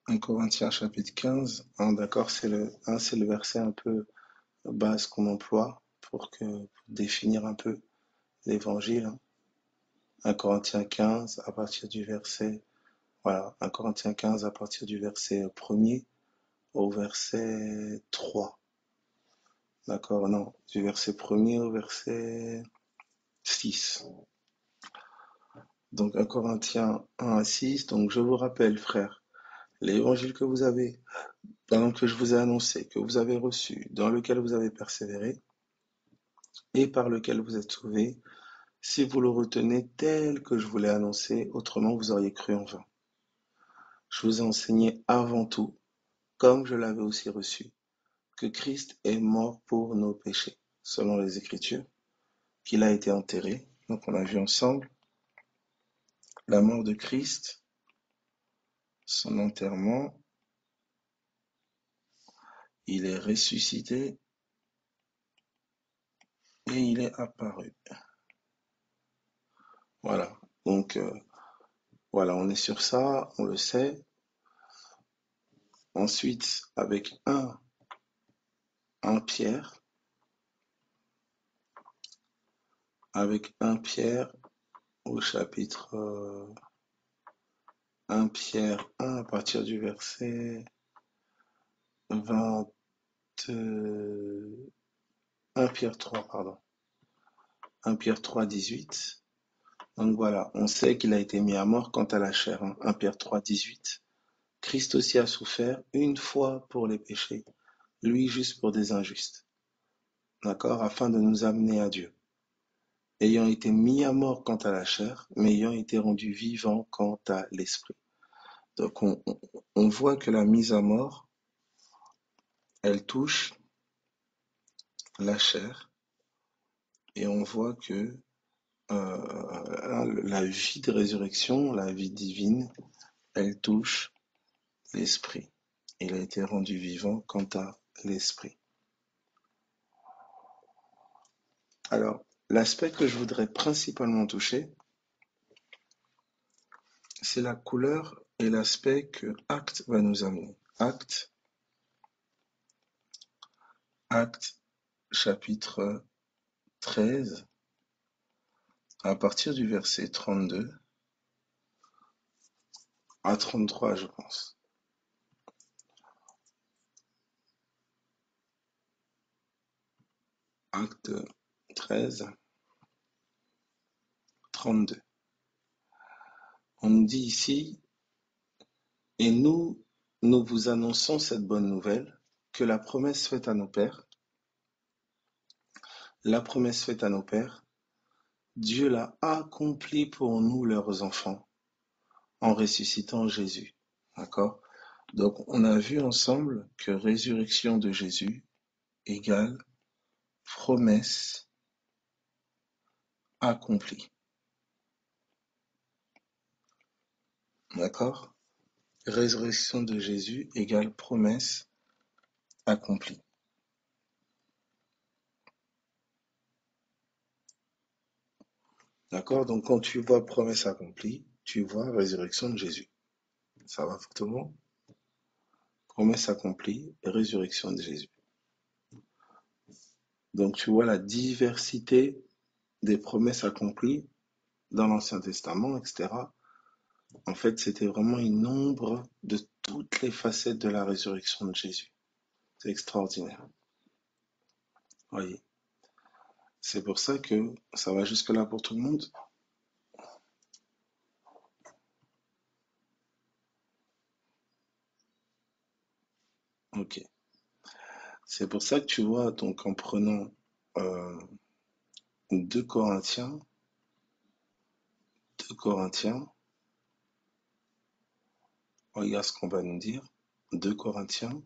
1 Corinthiens chapitre 15. Hein, d'accord, c'est le verset un peu base qu'on emploie pour définir un peu l'évangile. Hein. 1 Corinthiens 15 à partir du verset, voilà, 1 Corinthiens 15 à partir du verset premier au verset 3. D'accord, non, du verset premier au verset 6. Donc 1 Corinthiens 1 à 6. Donc je vous rappelle, frères, l'évangile que vous avez, pardon, que je vous ai annoncé, que vous avez reçu, dans lequel vous avez persévéré et par lequel vous êtes sauvés, si vous le retenez tel que je vous l'ai annoncé, autrement vous auriez cru en vain. Je vous ai enseigné avant tout, comme je l'avais aussi reçu, que Christ est mort pour nos péchés, selon les Écritures, qu'il a été enterré. Donc on a vu ensemble la mort de Christ, son enterrement, il est ressuscité et il est apparu. Voilà. Donc voilà, on est sur ça, on le sait. Ensuite, avec un Pierre, avec un Pierre au chapitre 1 Pierre 1 à partir du verset 20, 1 Pierre 3, pardon. 1 Pierre 3, 18. Donc voilà, on sait qu'il a été mis à mort quant à la chair. Hein. 1 Pierre 3, 18. Christ aussi a souffert une fois pour les péchés, lui juste pour des injustes. D'accord? Afin de nous amener à Dieu. Ayant été mis à mort quant à la chair, mais ayant été rendu vivant quant à l'esprit. Donc on voit que la mise à mort, elle touche la chair et on voit que la vie de résurrection, la vie divine, elle touche l'esprit. Il a été rendu vivant quant à l'esprit. Alors, l'aspect que je voudrais principalement toucher, c'est la couleur et l'aspect que Acte va nous amener. Acte chapitre 13, à partir du verset 32 à 33, je pense. Acte 13, 32. On nous dit ici, et nous vous annonçons cette bonne nouvelle, que la promesse faite à nos pères, Dieu l'a accomplie pour nous, leurs enfants, en ressuscitant Jésus. D'accord? Donc, on a vu ensemble que résurrection de Jésus égale promesse accomplie. D'accord? Résurrection de Jésus égale promesse accomplie. D'accord? Donc, quand tu vois promesse accomplie, tu vois résurrection de Jésus. Ça va pour tout le monde? Promesse accomplie et résurrection de Jésus. Donc, tu vois la diversité des promesses accomplies dans l'Ancien Testament, etc. En fait, c'était vraiment une ombre de toutes les facettes de la résurrection de Jésus. C'est extraordinaire. Voyez. C'est pour ça que ça va jusque-là pour tout le monde. Ok. C'est pour ça que tu vois, donc en prenant euh, 2 Corinthiens, 2 Corinthiens, regarde ce qu'on va nous dire. 2 Corinthiens,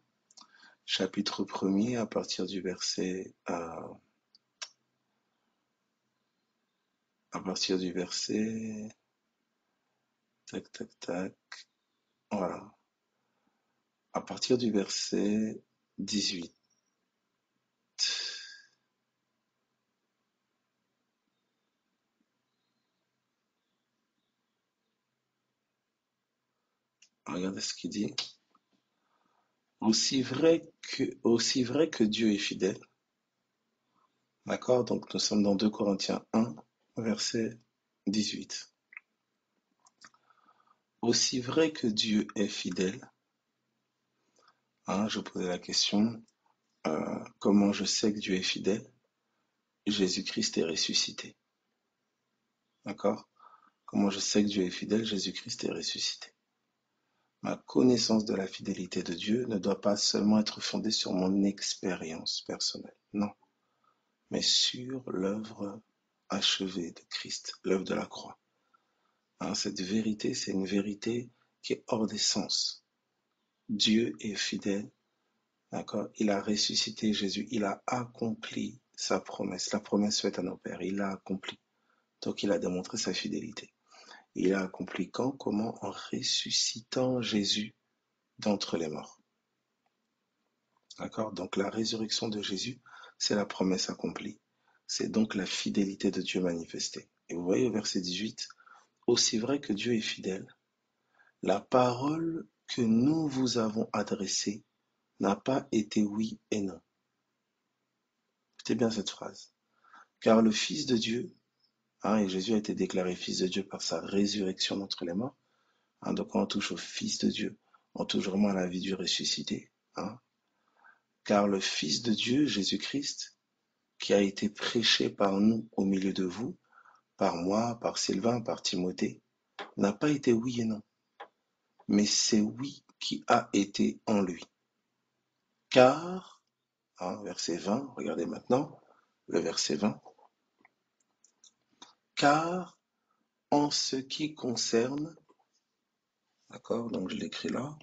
chapitre 1er, à partir du verset, à partir du verset, tac, tac, tac, voilà, à partir du verset 18. Regardez ce qu'il dit. Aussi vrai que Dieu est fidèle, d'accord? Donc nous sommes dans 2 Corinthiens 1, verset 18. Aussi vrai que Dieu est fidèle, hein, je posais la question, comment je sais que Dieu est fidèle? Jésus-Christ est ressuscité, d'accord? Comment je sais que Dieu est fidèle? Jésus-Christ est ressuscité. Ma connaissance de la fidélité de Dieu ne doit pas seulement être fondée sur mon expérience personnelle, non, mais sur l'œuvre achevée de Christ, l'œuvre de la croix. Hein, cette vérité, c'est une vérité qui est hors des sens. Dieu est fidèle, d'accord? Il a ressuscité Jésus, il a accompli sa promesse, la promesse faite à nos pères, il l'a accompli. Donc il a démontré sa fidélité. Il a accompli quand? Comment? En ressuscitant Jésus d'entre les morts. D'accord? Donc la résurrection de Jésus, c'est la promesse accomplie. C'est donc la fidélité de Dieu manifestée. Et vous voyez au verset 18, aussi vrai que Dieu est fidèle, la parole que nous vous avons adressée n'a pas été oui et non. Écoutez bien cette phrase. Car le Fils de Dieu, hein, et Jésus a été déclaré Fils de Dieu par sa résurrection d'entre les morts, hein, donc quand on touche au Fils de Dieu, on touche vraiment à la vie du ressuscité. Hein, car le Fils de Dieu, Jésus-Christ, qui a été prêché par nous au milieu de vous, par moi, par Sylvain, par Timothée, n'a pas été oui et non, mais c'est oui qui a été en lui. Car, hein, verset 20, regardez maintenant, le verset 20, car en ce qui concerne, d'accord, donc je l'écris là,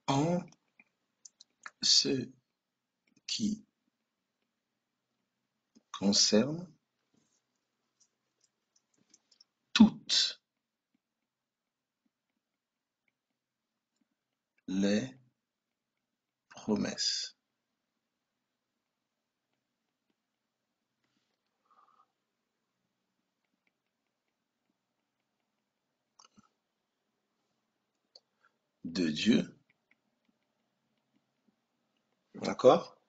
en ce qui concerne toutes les promesses de Dieu, d'accord?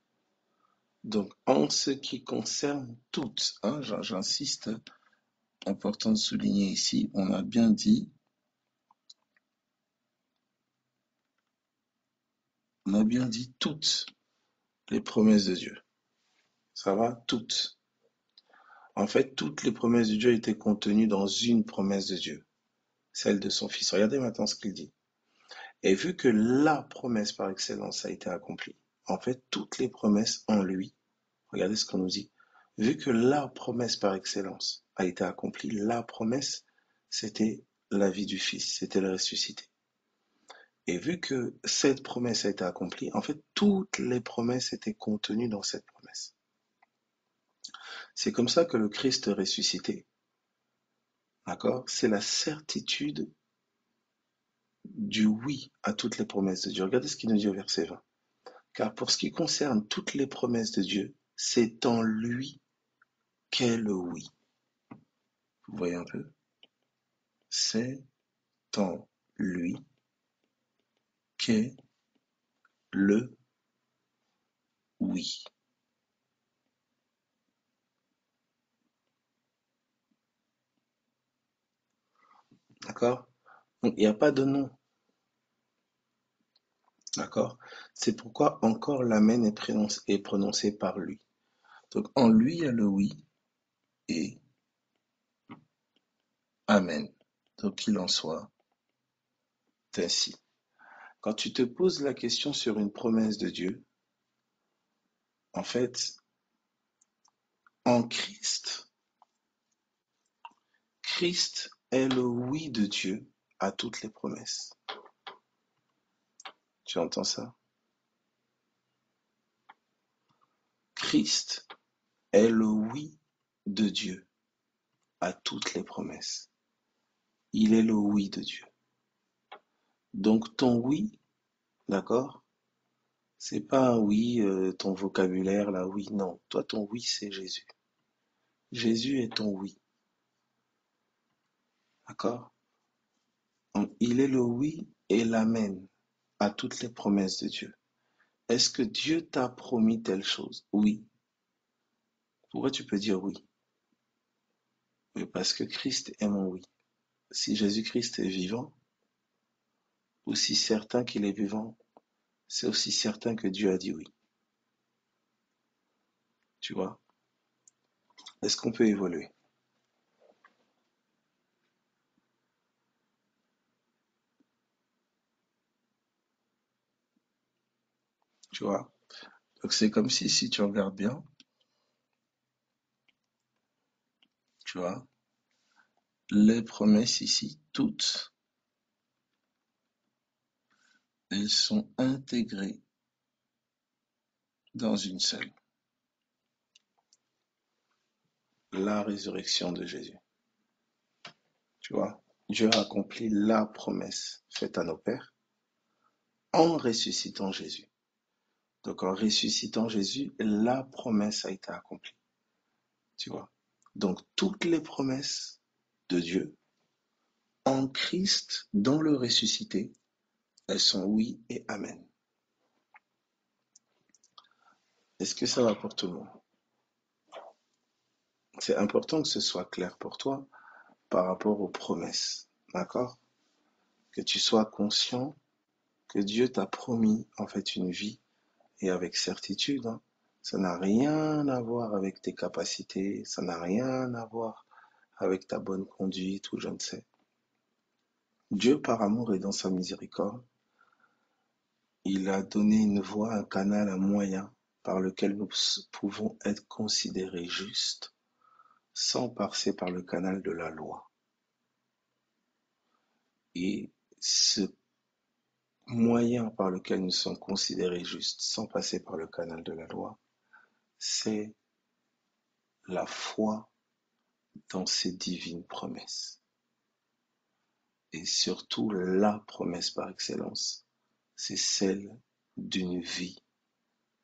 Donc, en ce qui concerne toutes, hein, j'insiste, important de souligner ici, on a bien dit toutes les promesses de Dieu. Ça va? Toutes. En fait, toutes les promesses de Dieu étaient contenues dans une promesse de Dieu, celle de son Fils. Regardez maintenant ce qu'il dit. Et vu que la promesse par excellence a été accomplie, en fait, toutes les promesses en lui, regardez ce qu'on nous dit. Vu que la promesse par excellence a été accomplie, la promesse, c'était la vie du Fils, c'était le ressuscité. Et vu que cette promesse a été accomplie, en fait, toutes les promesses étaient contenues dans cette promesse. C'est comme ça que le Christ ressuscité, d'accord, c'est la certitude du oui à toutes les promesses de Dieu. Regardez ce qu'il nous dit au verset 20. Car pour ce qui concerne toutes les promesses de Dieu, c'est en lui qu'est le oui. Vous voyez un peu? C'est en lui qu'est le oui. D'accord? Donc il n'y a pas de non. D'accord? C'est pourquoi encore l'amen est prononcé par lui. Donc en lui, il y a le oui et amen. Donc qu'il en soit ainsi. Quand tu te poses la question sur une promesse de Dieu, en fait, en Christ, Christ est le oui de Dieu à toutes les promesses. Tu entends ça? Christ est le oui de Dieu à toutes les promesses. Il est le oui de Dieu. Donc ton oui, d'accord? C'est pas un oui, ton vocabulaire là, oui, non. Toi, ton oui, c'est Jésus. Jésus est ton oui, d'accord? Il est le oui et l'amen à toutes les promesses de Dieu. Est-ce que Dieu t'a promis telle chose? Oui. Pourquoi tu peux dire oui? Oui, parce que Christ est mon oui. Si Jésus-Christ est vivant, aussi certain qu'il est vivant, c'est aussi certain que Dieu a dit oui. Tu vois? Est-ce qu'on peut évoluer? Tu vois? Donc c'est comme si tu regardes bien, tu vois, les promesses ici, toutes, elles sont intégrées dans une seule, la résurrection de Jésus. Tu vois? Dieu a accompli la promesse faite à nos pères en ressuscitant Jésus. Donc en ressuscitant Jésus, la promesse a été accomplie. Tu vois? Donc toutes les promesses de Dieu en Christ, dans le ressuscité, elles sont oui et amen. Est-ce que ça va pour tout le monde? C'est important que ce soit clair pour toi par rapport aux promesses, d'accord? Que tu sois conscient que Dieu t'a promis en fait une vie et avec certitude, hein. Ça n'a rien à voir avec tes capacités, ça n'a rien à voir avec ta bonne conduite ou je ne sais. Dieu, par amour et dans sa miséricorde, il a donné une voie, un canal, un moyen par lequel nous pouvons être considérés justes sans passer par le canal de la loi. Et ce moyen par lequel nous sommes considérés justes sans passer par le canal de la loi, c'est la foi dans ces divines promesses. Et surtout, la promesse par excellence, c'est celle d'une vie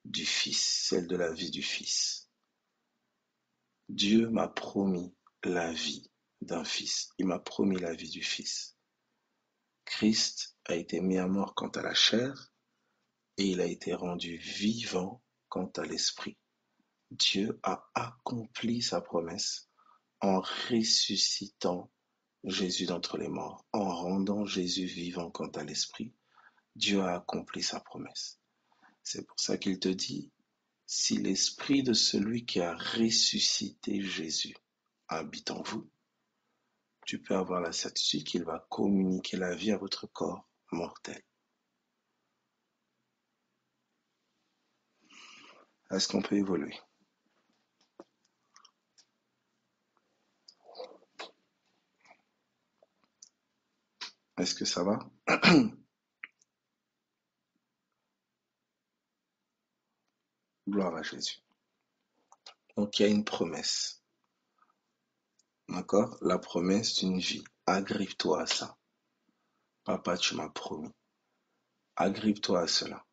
du Fils, celle de la vie du Fils. Dieu m'a promis la vie d'un Fils. Il m'a promis la vie du Fils. Christ a été mis à mort quant à la chair et il a été rendu vivant quant à l'esprit. Dieu a accompli sa promesse en ressuscitant Jésus d'entre les morts, en rendant Jésus vivant quant à l'esprit. Dieu a accompli sa promesse. C'est pour ça qu'il te dit, si l'esprit de celui qui a ressuscité Jésus habite en vous, tu peux avoir la certitude qu'il va communiquer la vie à votre corps mortel. Est-ce qu'on peut évoluer? Est-ce que ça va? Gloire à Jésus. Donc il y a une promesse. D'accord? La promesse d'une vie. Agrippe-toi à ça. Papa, tu m'as promis. Agrippe-toi à cela.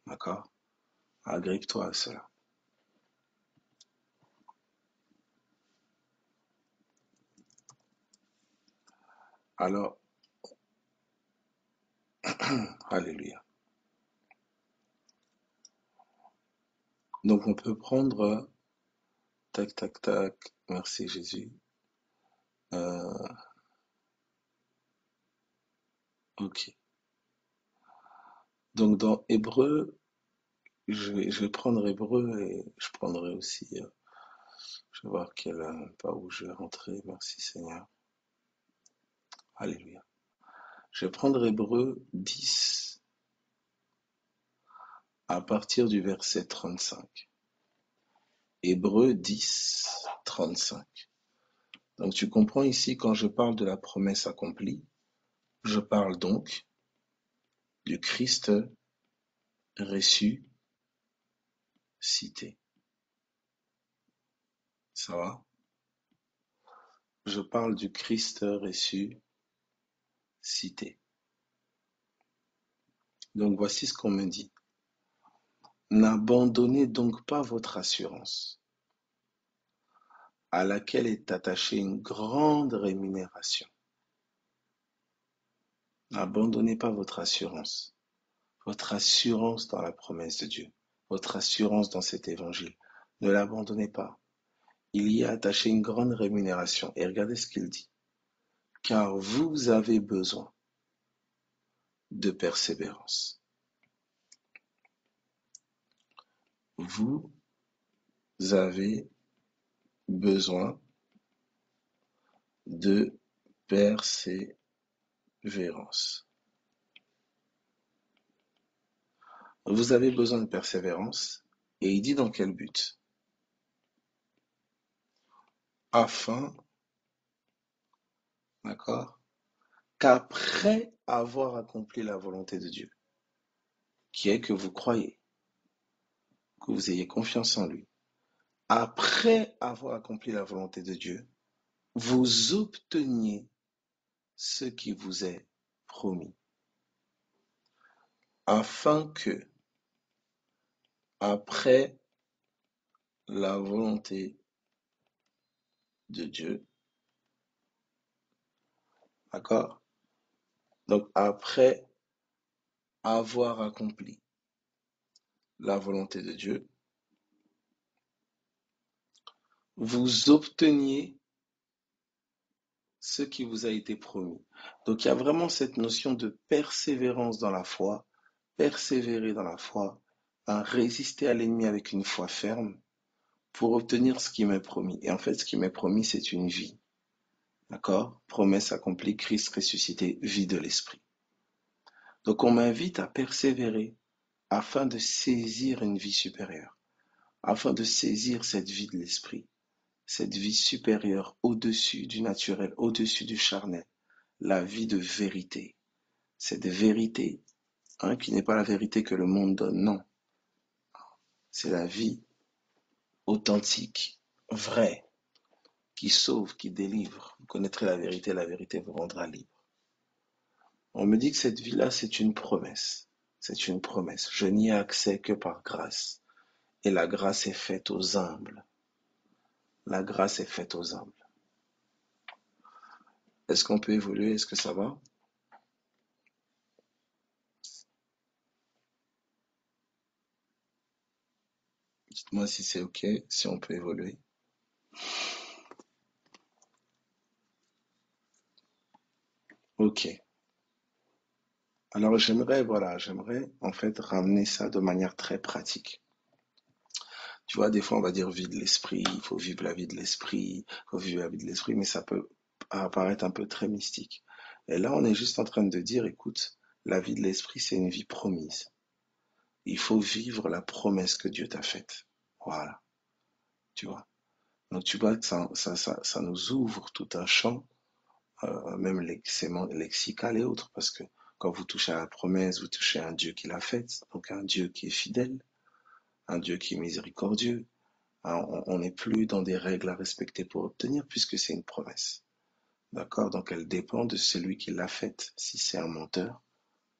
D'accord? Agrippe-toi à cela. Alors, alléluia. Donc on peut prendre, tac, tac, tac, merci Jésus. Euh, ok. Donc dans Hébreu, je vais prendre Hébreu et je prendrai aussi, je vais voir pas où je vais rentrer, merci Seigneur. Alléluia. Je vais prendre Hébreu 10 à partir du verset 35. Hébreu 10, 35. Donc tu comprends ici, quand je parle de la promesse accomplie, je parle donc du Christ ressuscité. Ça va? Je parle du Christ ressuscité. Donc voici ce qu'on me dit. N'abandonnez donc pas votre assurance, à laquelle est attachée une grande rémunération. N'abandonnez pas votre assurance dans la promesse de Dieu, votre assurance dans cet évangile. Ne l'abandonnez pas. Il y a attaché une grande rémunération. Et regardez ce qu'il dit. Car vous avez besoin de persévérance. Vous avez besoin de persévérance. Vous avez besoin de persévérance. Et il dit dans quel but? Afin, d'accord, qu'après avoir accompli la volonté de Dieu, qui est que vous croyez, que vous ayez confiance en lui, après avoir accompli la volonté de Dieu, vous obteniez ce qui vous est promis, afin que, après la volonté de Dieu, d'accord? Donc, après avoir accompli la volonté de Dieu, vous obteniez ce qui vous a été promis. Donc, il y a vraiment cette notion de persévérance dans la foi, persévérer dans la foi, résister à l'ennemi avec une foi ferme pour obtenir ce qui m'est promis. Et en fait, ce qui m'est promis, c'est une vie. D'accord? Promesse accomplie, Christ ressuscité, vie de l'esprit. Donc, on m'invite à persévérer afin de saisir une vie supérieure, afin de saisir cette vie de l'esprit, cette vie supérieure au-dessus du naturel, au-dessus du charnel, la vie de vérité. Cette vérité, qui n'est pas la vérité que le monde donne, non. C'est la vie authentique, vraie, qui sauve, qui délivre. Vous connaîtrez la vérité vous rendra libre. On me dit que cette vie-là, c'est une promesse. C'est une promesse. Je n'y ai accès que par grâce. Et la grâce est faite aux humbles. La grâce est faite aux humbles. Est-ce qu'on peut évoluer? Est-ce que ça va? Dites-moi si c'est OK, si on peut évoluer. OK. Alors j'aimerais en fait ramener ça de manière très pratique. Tu vois, des fois on va dire vie de l'esprit, il faut vivre la vie de l'esprit, il faut vivre la vie de l'esprit, mais ça peut apparaître un peu très mystique. Et là, on est juste en train de dire, écoute, la vie de l'esprit, c'est une vie promise. Il faut vivre la promesse que Dieu t'a faite. Voilà, tu vois. Donc tu vois que ça nous ouvre tout un champ, même lexical et autres, parce que quand vous touchez à la promesse, vous touchez à un Dieu qui l'a faite, donc un Dieu qui est fidèle, un Dieu qui est miséricordieux. On n'est plus dans des règles à respecter pour obtenir, puisque c'est une promesse. D'accord? Donc elle dépend de celui qui l'a faite, si c'est un menteur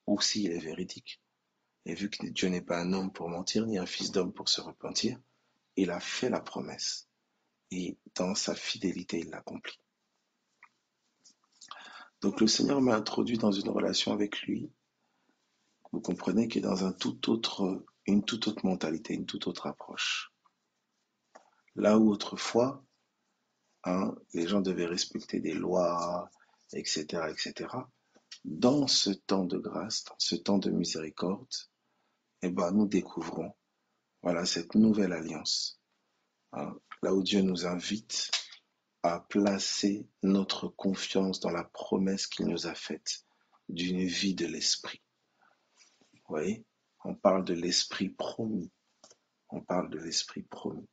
ou s'il est véridique. Et vu que Dieu n'est pas un homme pour mentir, ni un fils d'homme pour se repentir, il a fait la promesse. Et dans sa fidélité, il l'accomplit. Donc le Seigneur m'a introduit dans une relation avec lui. Vous comprenez qu'il est dans une toute autre mentalité, une toute autre approche. Là où autrefois, les gens devaient respecter des lois, etc., etc. Dans ce temps de grâce, dans ce temps de miséricorde, eh ben, nous découvrons, voilà, cette nouvelle alliance. Là où Dieu nous invite à placer notre confiance dans la promesse qu'il nous a faite d'une vie de l'esprit. Vous voyez, on parle de l'esprit promis. On parle de l'esprit promis.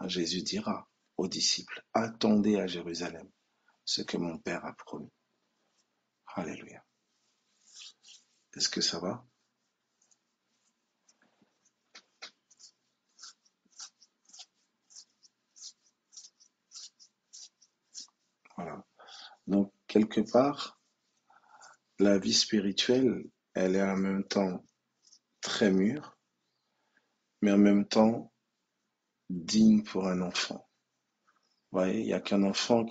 Jésus dira aux disciples, attendez à Jérusalem ce que mon Père a promis. Alléluia. Est-ce que ça va? Voilà. Donc, quelque part, la vie spirituelle, elle est en même temps très mûre, mais en même temps digne pour un enfant. Vous voyez, il n'y a qu'un enfant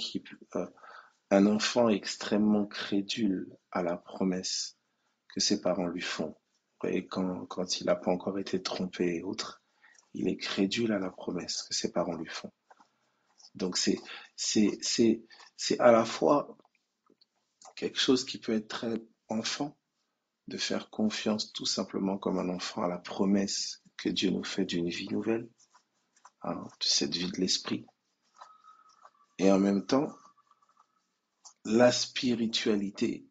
Un enfant extrêmement crédule à la promesse que ses parents lui font. Et quand il n'a pas encore été trompé et autres, il est crédule à la promesse que ses parents lui font. Donc c'est, c'est, c'est à la fois quelque chose qui peut être très enfant, de faire confiance tout simplement comme un enfant à la promesse que Dieu nous fait d'une vie nouvelle, hein, de cette vie de l'esprit. Et en même temps, la spiritualité,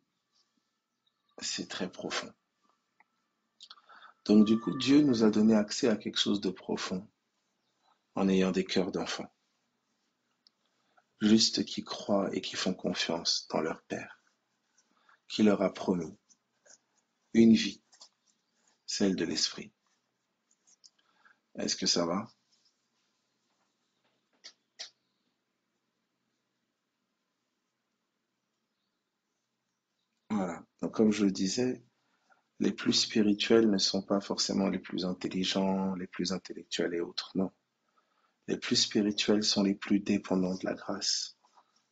c'est très profond. Donc du coup, Dieu nous a donné accès à quelque chose de profond en ayant des cœurs d'enfants, juste qui croient et qui font confiance dans leur Père, qui leur a promis une vie, celle de l'esprit. Est-ce que ça va? Voilà. Donc comme je le disais, les plus spirituels ne sont pas forcément les plus intelligents, les plus intellectuels et autres, non. Les plus spirituels sont les plus dépendants de la grâce,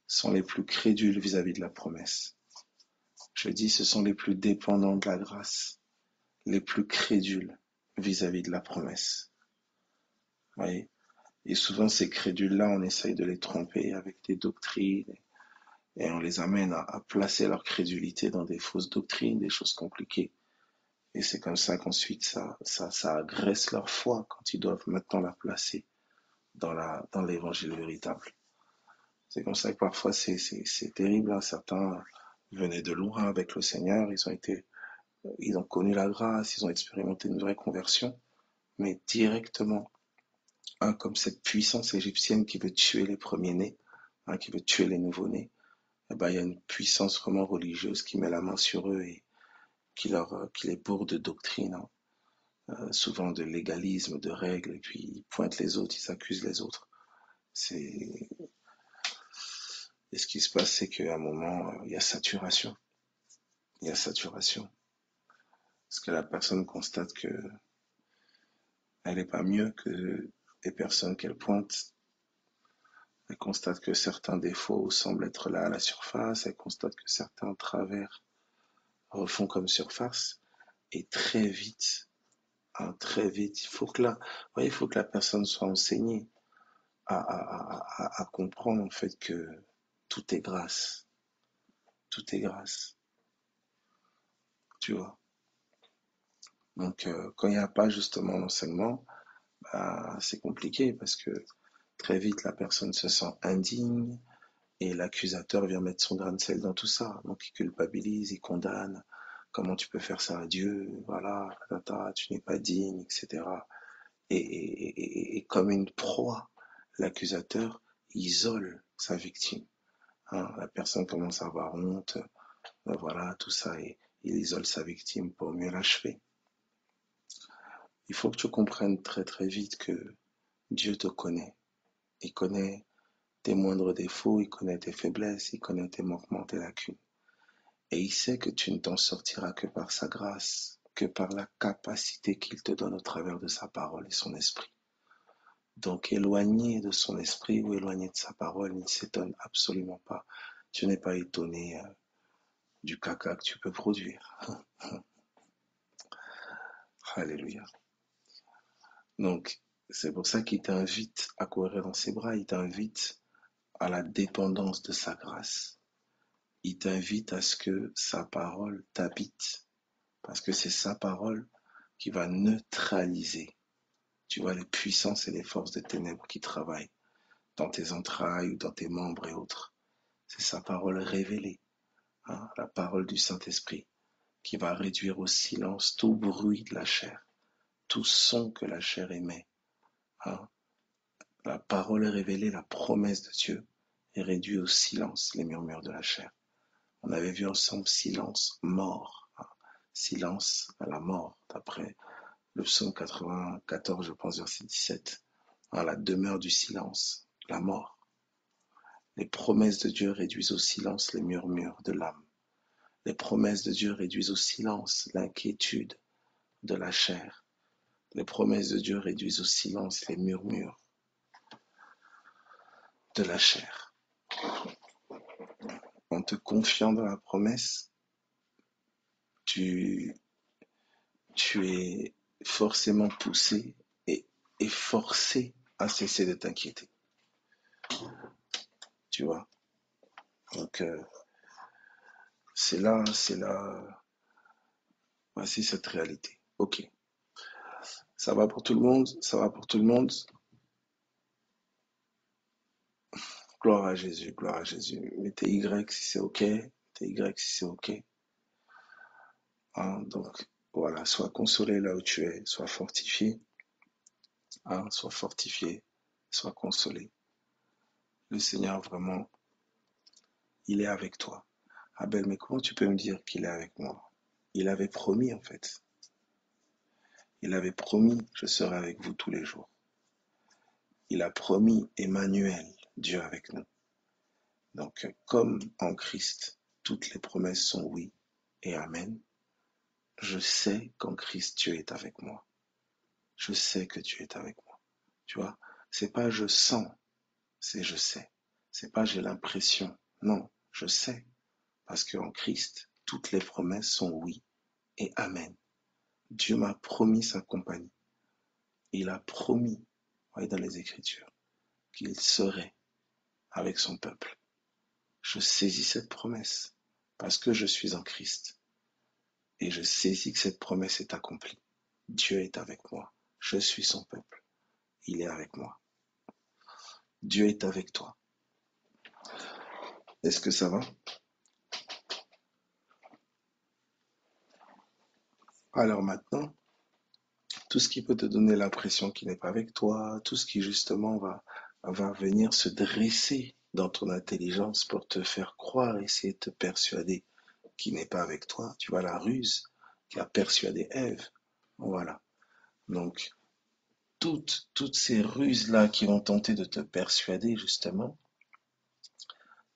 sont les plus crédules vis-à-vis de la promesse. Je dis, ce sont les plus dépendants de la grâce, les plus crédules vis-à-vis de la promesse. Vous voyez? Et souvent, ces crédules-là, on essaye de les tromper avec des doctrines et on les amène à placer leur crédulité dans des fausses doctrines, des choses compliquées. Et c'est comme ça qu'ensuite, ça agresse leur foi quand ils doivent maintenant la placer dans l'évangile véritable. C'est comme ça que parfois c'est terrible, hein. Certains venaient de loin avec le Seigneur, ils ont connu la grâce, ils ont expérimenté une vraie conversion, mais directement, hein, comme cette puissance égyptienne qui veut tuer les premiers-nés, hein, qui veut tuer les nouveau-nés, eh ben, il y a une puissance vraiment religieuse qui met la main sur eux et qui les bourre de doctrine, hein, souvent de légalisme, de règles, et puis ils pointent les autres, ils accusent les autres. C'est... Et ce qui se passe, c'est qu'à un moment, il y a saturation. Il y a saturation. Parce que la personne constate que elle n'est pas mieux que les personnes qu'elle pointe. Elle constate que certains défauts semblent être là à la surface. Elle constate que certains travers refont comme surface. Et très vite, il faut que la personne soit enseignée à comprendre en fait que tout est grâce. Tout est grâce. Tu vois. Donc, quand il n'y a pas justement l'enseignement, bah, c'est compliqué parce que très vite la personne se sent indigne et l'accusateur vient mettre son grain de sel dans tout ça. Donc, il culpabilise, il condamne. Comment tu peux faire ça à Dieu? Voilà, tu n'es pas digne, etc. Et comme une proie, l'accusateur isole sa victime, hein. La personne commence à avoir honte, voilà, tout ça, et il isole sa victime pour mieux l'achever. Il faut que tu comprennes très très vite que Dieu te connaît. Il connaît tes moindres défauts, il connaît tes faiblesses, il connaît tes manquements, tes lacunes. Et il sait que tu ne t'en sortiras que par sa grâce, que par la capacité qu'il te donne au travers de sa parole et son esprit. Donc éloigné de son esprit ou éloigné de sa parole, il ne s'étonne absolument pas. Tu n'es pas étonné du caca que tu peux produire. Alléluia. Donc, c'est pour ça qu'il t'invite à courir dans ses bras, il t'invite à la dépendance de sa grâce. Il t'invite à ce que sa parole t'habite, parce que c'est sa parole qui va neutraliser, tu vois, les puissances et les forces des ténèbres qui travaillent dans tes entrailles ou dans tes membres et autres. C'est sa parole révélée, hein, la parole du Saint-Esprit, qui va réduire au silence tout bruit de la chair, tout son que la chair émet, hein. La parole révélée, la promesse de Dieu, est réduite au silence les murmures de la chair. On avait vu ensemble silence, mort, hein. Silence à la mort, d'après le psaume 94, je pense, verset 17. Hein, la demeure du silence, la mort. Les promesses de Dieu réduisent au silence les murmures de l'âme. Les promesses de Dieu réduisent au silence l'inquiétude de la chair. Les promesses de Dieu réduisent au silence les murmures de la chair. en te confiant dans la promesse, tu, tu es forcément poussé et forcé à cesser de t'inquiéter. Tu vois? Donc, c'est là, voici cette réalité. Ok. Ça va pour tout le monde? Ça va pour tout le monde? Gloire à Jésus, gloire à Jésus. Mettez Y si c'est ok. Mettez Y si c'est ok. Hein, donc, voilà, sois consolé là où tu es, sois fortifié. Hein, sois fortifié, sois consolé. Le Seigneur, vraiment, il est avec toi. Abel, mais comment tu peux me dire qu'il est avec moi? Il avait promis, en fait. Il avait promis, je serai avec vous tous les jours. Il a promis Emmanuel, Dieu avec nous. Donc, comme en Christ, toutes les promesses sont oui et amen, je sais qu'en Christ, Dieu est avec moi. Je sais que Dieu est avec moi. Tu vois, c'est pas je sens, c'est je sais. C'est pas j'ai l'impression. Non, je sais. Parce qu'en Christ, toutes les promesses sont oui et amen. Dieu m'a promis sa compagnie. Il a promis, voyez dans les Écritures, qu'il serait avec son peuple. Je saisis cette promesse parce que je suis en Christ et je saisis que cette promesse est accomplie. Dieu est avec moi. Je suis son peuple. Il est avec moi. Dieu est avec toi. Est-ce que ça va? Alors maintenant, tout ce qui peut te donner l'impression qu'il n'est pas avec toi, tout ce qui justement va venir se dresser dans ton intelligence pour te faire croire, essayer de te persuader qu'il n'est pas avec toi. Tu vois la ruse qui a persuadé Ève. Voilà. Donc, toutes ces ruses-là qui vont tenter de te persuader justement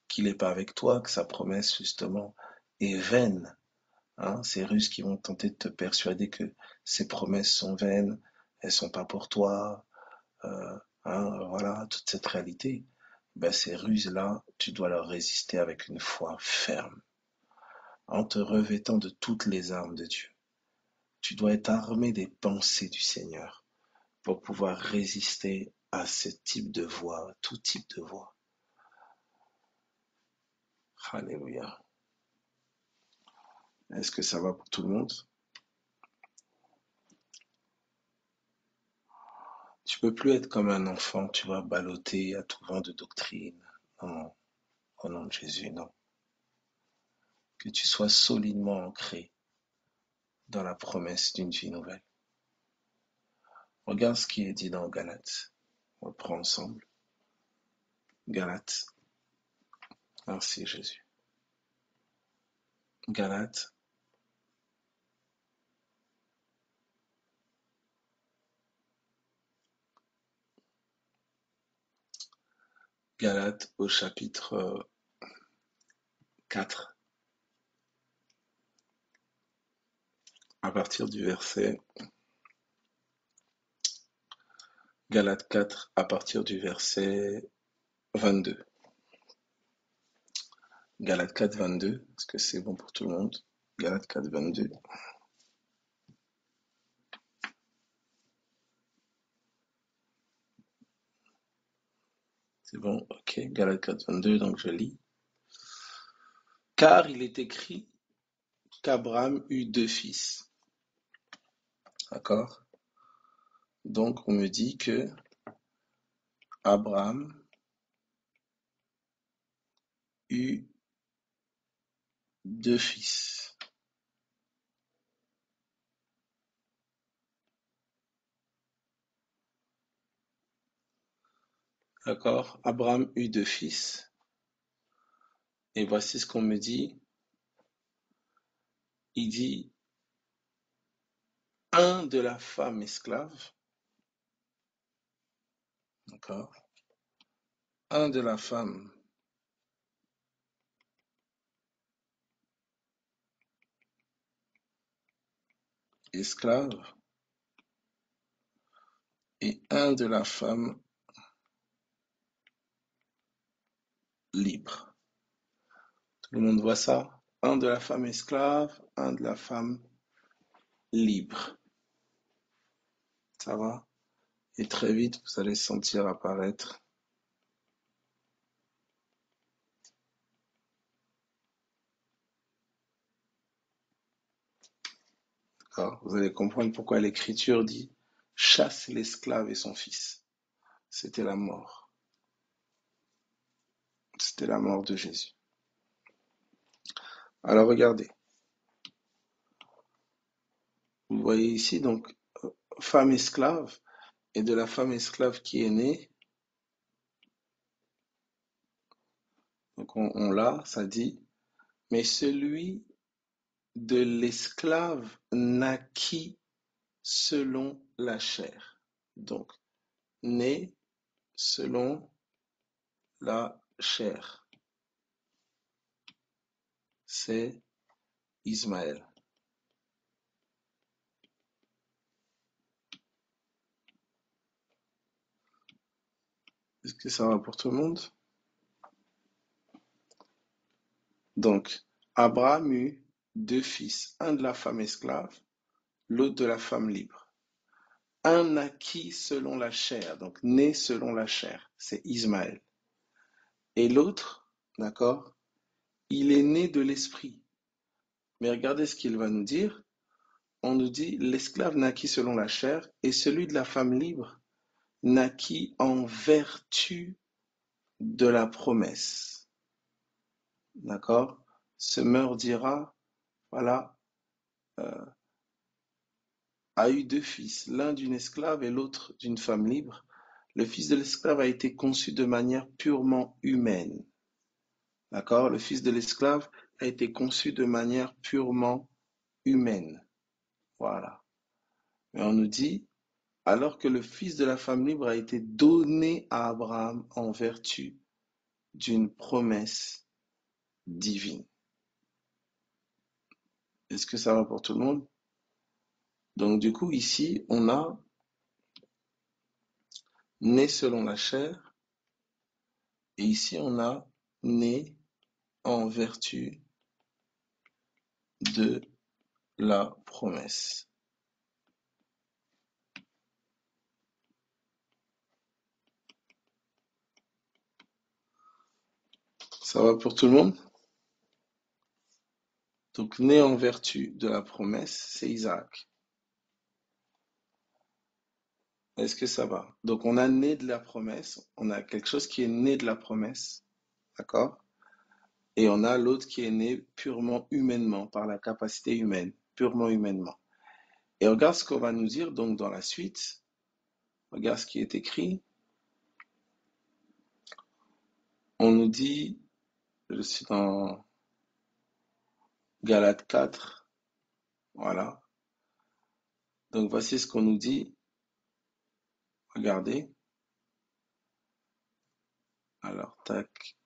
qu'il n'est pas avec toi, que sa promesse justement est vaine. Hein, ces ruses qui vont tenter de te persuader que ces promesses sont vaines, elles sont pas pour toi, voilà, toute cette réalité. Ben, ces ruses-là, tu dois leur résister avec une foi ferme, en te revêtant de toutes les armes de Dieu. Tu dois être armé des pensées du Seigneur pour pouvoir résister à ce type de voix, tout type de voix. Alléluia. Est-ce que ça va pour tout le monde? Tu peux plus être comme un enfant, tu vas balloter à tout vent de doctrine. Non, au nom de Jésus, non. Que tu sois solidement ancré dans la promesse d'une vie nouvelle. Regarde ce qui est dit dans Galates. On le prend ensemble. Galates. Merci Jésus. Galates. Galates au chapitre 4. À partir du verset. Galates 4 à partir du verset 22. Galates 4, 22. Est-ce que c'est bon pour tout le monde? Galates 4, 22. C'est bon, ok. Galates 4, 22, donc je lis. Car il est écrit qu'Abraham eut deux fils. D'accord? Donc on me dit que Abraham eut deux fils. D'accord? Abraham eut deux fils. Et voici ce qu'on me dit. Il dit un de la femme esclave. D'accord? Un de la femme esclave et un de la femme libre. Tout le monde voit ça? Un de la femme esclave, un de la femme libre. Ça va? Et très vite, vous allez sentir apparaître. D'accord? Vous allez comprendre pourquoi l'Écriture dit chasse l'esclave et son fils. C'était la mort. C'était la mort de Jésus. Alors regardez. Vous voyez ici donc femme esclave et de la femme esclave qui est née. Donc on l'a, ça dit, mais celui de l'esclave naquit selon la chair. Donc, né selon la chair. C'est Ismaël. Est-ce que ça va pour tout le monde? Donc, Abraham eut deux fils, un de la femme esclave, l'autre de la femme libre. Un naquit selon la chair, donc né selon la chair, c'est Ismaël. Et l'autre, d'accord, il est né de l'esprit. Mais regardez ce qu'il va nous dire. On nous dit, l'esclave naquit selon la chair, et celui de la femme libre naquit en vertu de la promesse. D'accord? Semeur dira, voilà, a eu deux fils, l'un d'une esclave et l'autre d'une femme libre. Le fils de l'esclave a été conçu de manière purement humaine. D'accord? Le fils de l'esclave a été conçu de manière purement humaine. Voilà. Mais on nous dit, alors que le fils de la femme libre a été donné à Abraham en vertu d'une promesse divine. Est-ce que ça va pour tout le monde? Donc du coup, ici, on a né selon la chair, et ici, on a né en vertu de la promesse. Ça va pour tout le monde? Donc, né en vertu de la promesse, c'est Isaac. Est-ce que ça va? Donc, on a né de la promesse, on a quelque chose qui est né de la promesse, d'accord? Et on a l'autre qui est né purement humainement, par la capacité humaine, purement humainement. Et regarde ce qu'on va nous dire donc dans la suite. Regarde ce qui est écrit. On nous dit, je suis dans Galates 4, voilà. Donc voici ce qu'on nous dit. Regardez. Alors, tac,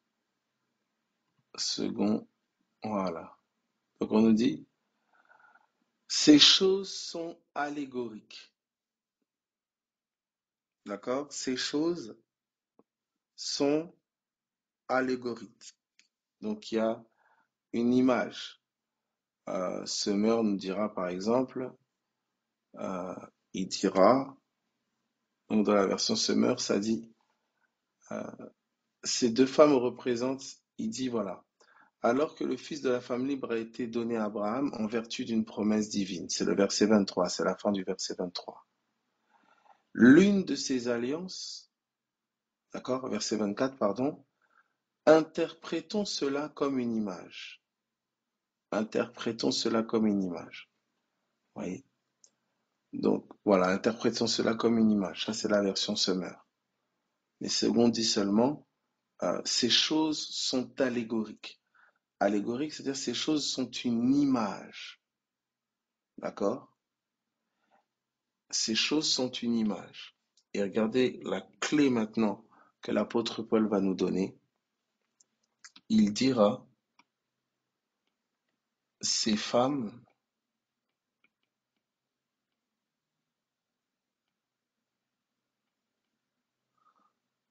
second, voilà. Donc on nous dit, ces choses sont allégoriques. D'accord? Ces choses sont allégoriques. Donc il y a une image. Semeur nous dira par exemple, euh, il dira, donc dans la version Semeur, ça dit, euh, ces deux femmes représentent, il dit voilà, alors que le fils de la femme libre a été donné à Abraham en vertu d'une promesse divine. C'est le verset 23, c'est la fin du verset 23. L'une de ces alliances, d'accord, verset 24, pardon, interprétons cela comme une image. Interprétons cela comme une image. Voyez? Donc, voilà, interprétons cela comme une image. Ça, c'est la version Semeur. Mais second dit seulement, ces choses sont allégoriques. Allégoriques, c'est-à-dire ces choses sont une image. D'accord? Ces choses sont une image. Et regardez la clé maintenant que l'apôtre Paul va nous donner. Il dira, ces femmes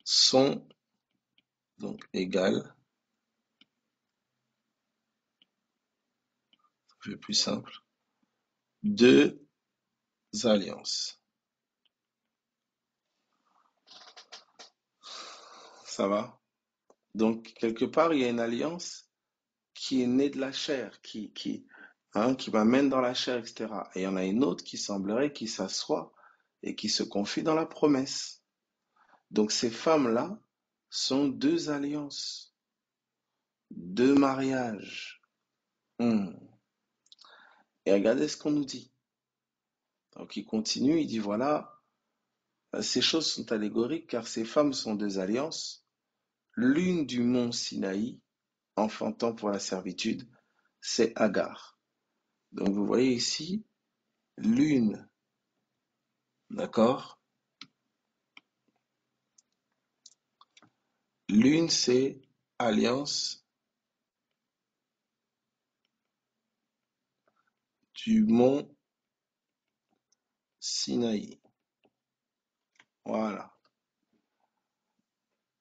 sont donc égales plus simple. Deux alliances. Ça va? Donc, quelque part, il y a une alliance qui est née de la chair, qui m'amène dans la chair, etc. Et il y en a une autre qui semblerait qui s'assoit et qui se confie dans la promesse. Donc, ces femmes-là sont deux alliances, deux mariages. Hmm. Et regardez ce qu'on nous dit. Donc, il continue, il dit voilà, ces choses sont allégoriques car ces femmes sont deux alliances, l'une du mont Sinaï, enfantant pour la servitude, c'est Agar. Donc vous voyez ici, l'une, d'accord? L'une, c'est alliance du mont Sinaï. Voilà.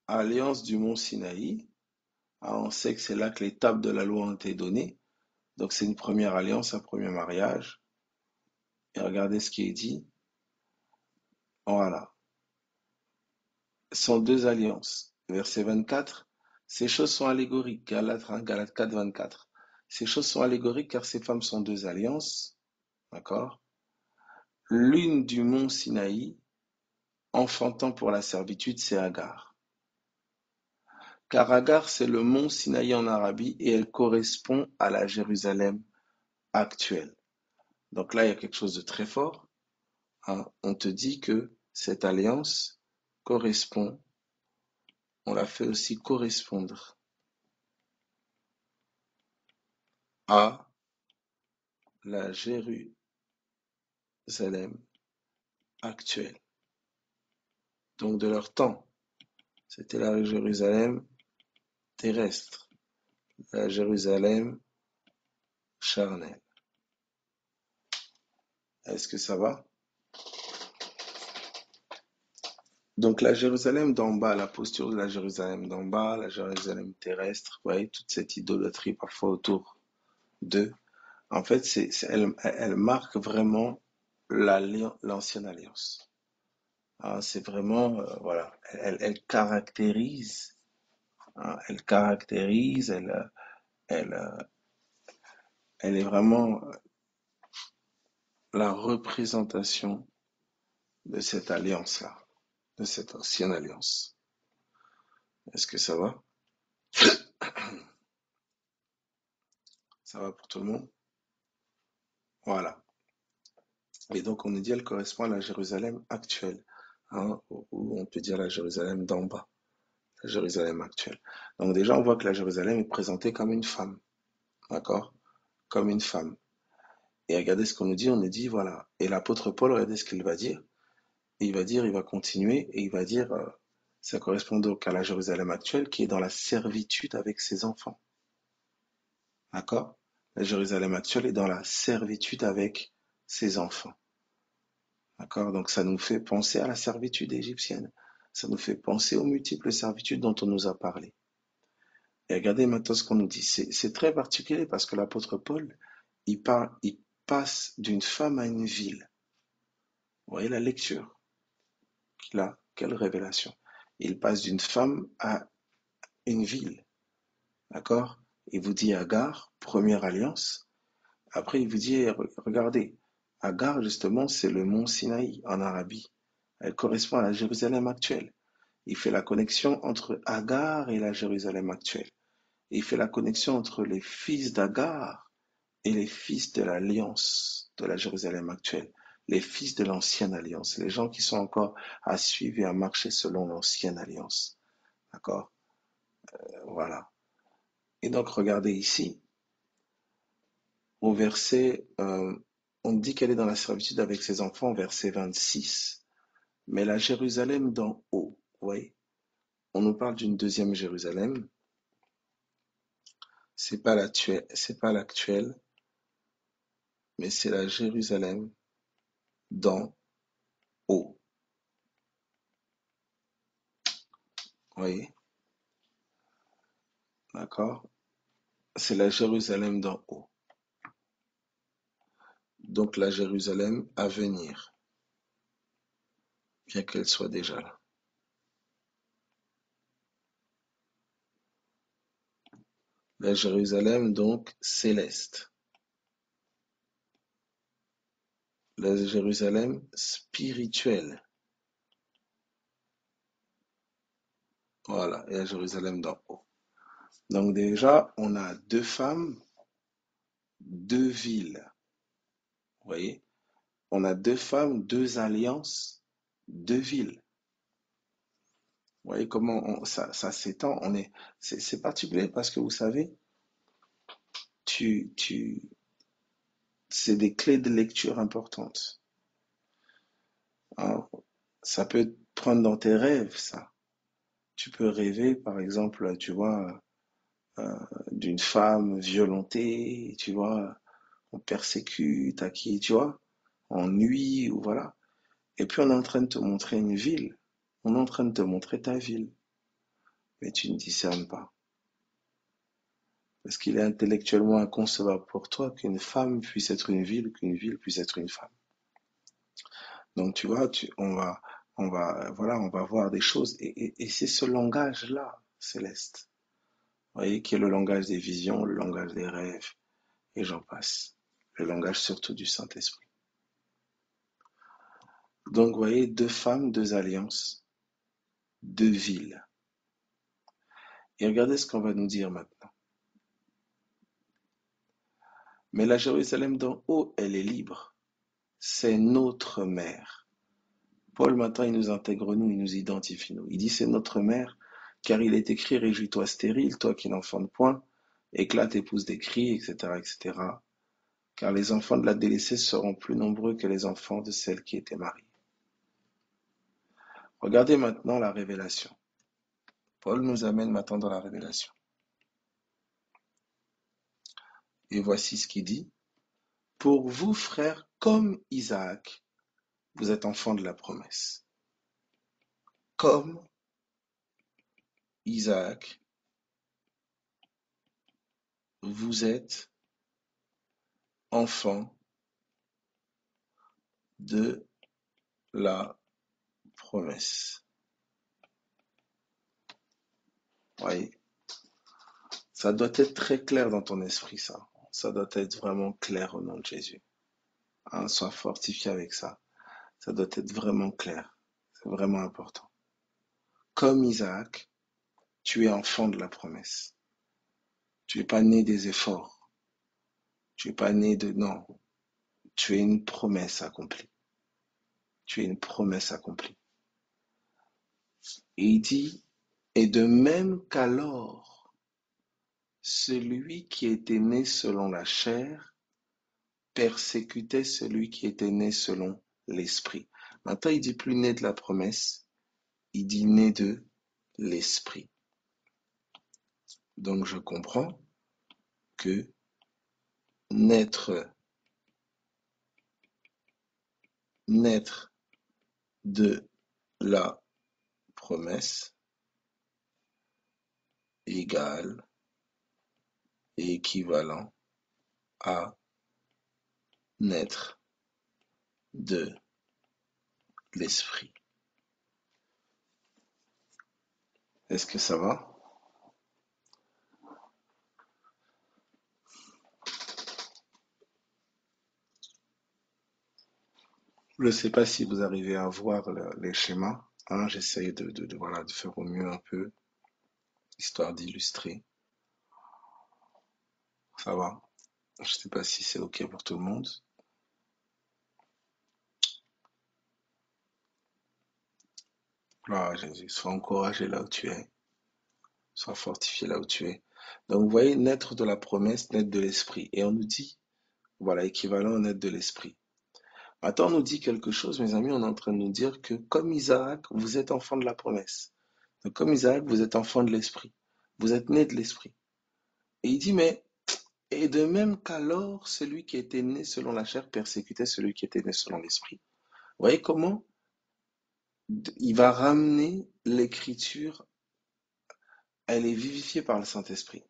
Alliance du mont Sinaï. Ah, on sait que c'est là que les tables de la loi ont été données. Donc c'est une première alliance, un premier mariage. Et regardez ce qui est dit. Voilà. Ce sont deux alliances. Verset 24. Ces choses sont allégoriques. Galates 1, Galates 4, 24. Ces choses sont allégoriques car ces femmes sont deux alliances. D'accord? L'une du mont Sinaï, enfantant pour la servitude, c'est Agar. Car Agar, c'est le mont Sinaï en Arabie et elle correspond à la Jérusalem actuelle. Donc là, il y a quelque chose de très fort. Hein. On te dit que cette alliance correspond, on la fait aussi correspondre à la Jérusalem actuelle. Donc de leur temps, c'était la Jérusalem terrestre, la Jérusalem charnelle. Est-ce que ça va? Donc la Jérusalem d'en bas, la posture de la Jérusalem d'en bas, la Jérusalem terrestre, vous voyez, toute cette idolâtrie parfois autour d'eux, en fait, elle marque vraiment l'ancienne alliance. Ah, c'est vraiment, voilà, elle caractérise, hein, elle, elle est vraiment la représentation de cette alliance-là, de cette ancienne alliance. Est-ce que ça va? Ça va pour tout le monde? Voilà. Et donc, on nous dit elle correspond à la Jérusalem actuelle, hein, ou on peut dire la Jérusalem d'en bas, la Jérusalem actuelle. Donc déjà, on voit que la Jérusalem est présentée comme une femme, d'accord? Comme une femme. Et regardez ce qu'on nous dit, on nous dit, voilà. Et l'apôtre Paul, regardez ce qu'il va dire. Et il va dire, il va continuer, et il va dire, ça correspond donc à la Jérusalem actuelle qui est dans la servitude avec ses enfants, d'accord? La Jérusalem actuelle est dans la servitude avec ses enfants. D'accord? Donc ça nous fait penser à la servitude égyptienne. Ça nous fait penser aux multiples servitudes dont on nous a parlé. Et regardez maintenant ce qu'on nous dit. C'est très particulier parce que l'apôtre Paul, il passe d'une femme à une ville. Vous voyez la lecture qu'il a? Quelle révélation. Il passe d'une femme à une ville. D'accord? Il vous dit Agar, première alliance. Après, il vous dit, regardez, Agar, justement, c'est le mont Sinaï en Arabie. Elle correspond à la Jérusalem actuelle. Il fait la connexion entre Agar et la Jérusalem actuelle. Il fait la connexion entre les fils d'Agar et les fils de l'alliance de la Jérusalem actuelle, les fils de l'ancienne alliance, les gens qui sont encore à suivre et à marcher selon l'ancienne alliance. D'accord? Voilà. Et donc, regardez ici, au verset, on dit qu'elle est dans la servitude avec ses enfants, verset 26. Mais la Jérusalem d'en haut, vous voyez, on nous parle d'une deuxième Jérusalem. C'est pas l'actuel, mais c'est la Jérusalem d'en haut. Vous voyez? D'accord? C'est la Jérusalem d'en haut. donc la Jérusalem à venir, bien qu'elle soit déjà là. La Jérusalem donc céleste, la Jérusalem spirituelle, voilà, et la Jérusalem d'en haut. Donc déjà, on a deux femmes, deux villes, vous voyez? On a deux femmes, deux alliances, deux villes. Vous voyez comment ça s'étend. C'est particulier parce que vous savez, tu, tu, c'est des clés de lecture importantes, hein. Ça peut te prendre dans tes rêves, ça. Tu peux rêver, par exemple, tu vois, euh, d'une femme violentée, tu vois, on persécute, à qui, tu vois, on nuit, ou voilà. Et puis on est en train de te montrer une ville. On est en train de te montrer ta ville. Mais tu ne discernes pas. Parce qu'il est intellectuellement inconcevable pour toi qu'une femme puisse être une ville ou qu'une ville puisse être une femme. Donc tu vois, voilà, on va voir des choses. Et c'est ce langage-là, céleste. Vous voyez, qui est le langage des visions, le langage des rêves, et j'en passe. Le langage surtout du Saint-Esprit. Donc vous voyez, deux femmes, deux alliances, deux villes. Et regardez ce qu'on va nous dire maintenant. Mais la Jérusalem d'en haut, elle est libre. C'est notre mère. Paul, maintenant, il nous intègre, nous, il nous identifie, nous. Il dit, c'est notre mère, car il est écrit, réjouis-toi stérile, toi qui n'enfantes point, éclate, épouse des cris, etc., etc. Car les enfants de la délaissée seront plus nombreux que les enfants de celle qui était mariée. Regardez maintenant la révélation. Paul nous amène maintenant dans la révélation. Et voici ce qu'il dit. Pour vous, frères, comme Isaac, vous êtes enfants de la promesse. Comme Isaac, vous êtes enfants de la promesse. Oui, ça doit être très clair dans ton esprit, ça. Ça doit être vraiment clair au nom de Jésus. Hein, sois fortifié avec ça. Ça doit être vraiment clair. C'est vraiment important. Comme Isaac, tu es enfant de la promesse. Tu n'es pas né des efforts. Tu n'es pas né de... Non. Tu es une promesse accomplie. Tu es une promesse accomplie. Et il dit, et de même qu'alors, celui qui était né selon la chair persécutait celui qui était né selon l'esprit. Maintenant, il dit plus né de la promesse, il dit né de l'esprit. Donc, je comprends que naître, naître de la promesse égale et équivalent à naître de l'esprit. Est-ce que ça va? Je ne sais pas si vous arrivez à voir les schémas. Hein, j'essaye voilà, de faire au mieux un peu, histoire d'illustrer. Ça va? Je ne sais pas si c'est OK pour tout le monde. Gloire à Jésus. Sois encouragé là où tu es. Sois fortifié là où tu es. Donc, vous voyez, naître de la promesse, naître de l'esprit. Et on nous dit, voilà, équivalent naître de l'esprit. Maintenant, on nous dit quelque chose, mes amis, on est en train de nous dire que comme Isaac, vous êtes enfant de la promesse. Donc, comme Isaac, vous êtes enfant de l'esprit. Vous êtes né de l'esprit. Et il dit, mais, et de même qu'alors, celui qui était né selon la chair persécutait celui qui était né selon l'esprit. Vous voyez comment il va ramener l'écriture, elle est vivifiée par le Saint-Esprit.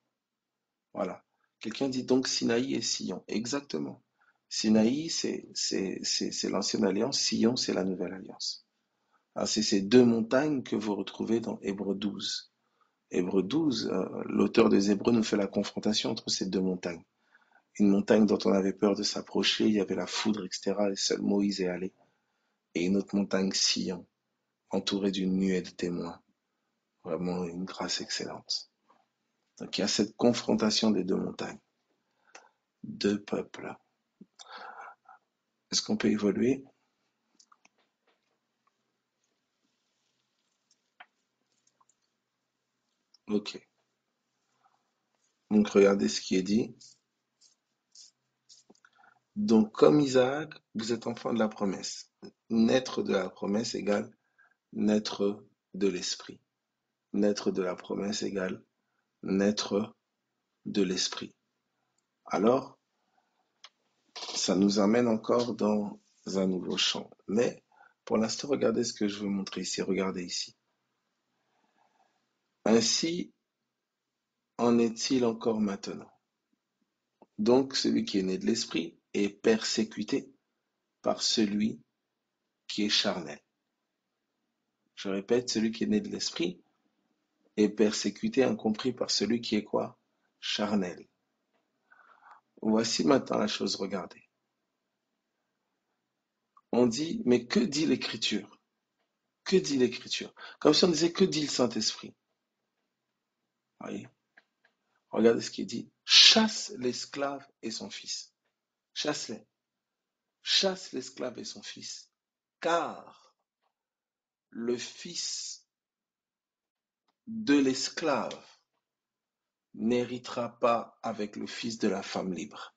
Voilà. Quelqu'un dit donc Sinaï et Sion. Exactement. Sinaï, c'est l'ancienne alliance, Sion, c'est la nouvelle alliance. Alors, c'est ces deux montagnes que vous retrouvez dans Hébreux 12. Hébreux 12, l'auteur des Hébreux nous fait la confrontation entre ces deux montagnes. Une montagne dont on avait peur de s'approcher, il y avait la foudre, etc. Et seul Moïse est allé. Et une autre montagne, Sion, entourée d'une nuée de témoins. Vraiment une grâce excellente. Donc il y a cette confrontation des deux montagnes, deux peuples. Est-ce qu'on peut évoluer? Ok. Donc regardez ce qui est dit. Donc comme Isaac, vous êtes enfant de la promesse. Naître de la promesse égale naître de l'esprit. Naître de la promesse égale naître de l'esprit. Alors, ça nous amène encore dans un nouveau champ. Mais pour l'instant, regardez ce que je veux montrer ici. Regardez ici. Ainsi en est-il encore maintenant. Donc, celui qui est né de l'esprit est persécuté par celui qui est charnel. Je répète, celui qui est né de l'esprit est persécuté, incompris par celui qui est quoi? Charnel. Voici maintenant la chose, regardez. On dit, mais que dit l'Écriture? Que dit l'Écriture? Comme si on disait, que dit le Saint-Esprit? Voyez? Regardez ce qui est dit. Chasse l'esclave et son fils. Chasse-les. Chasse l'esclave et son fils. Car le fils de l'esclave n'héritera pas avec le fils de la femme libre.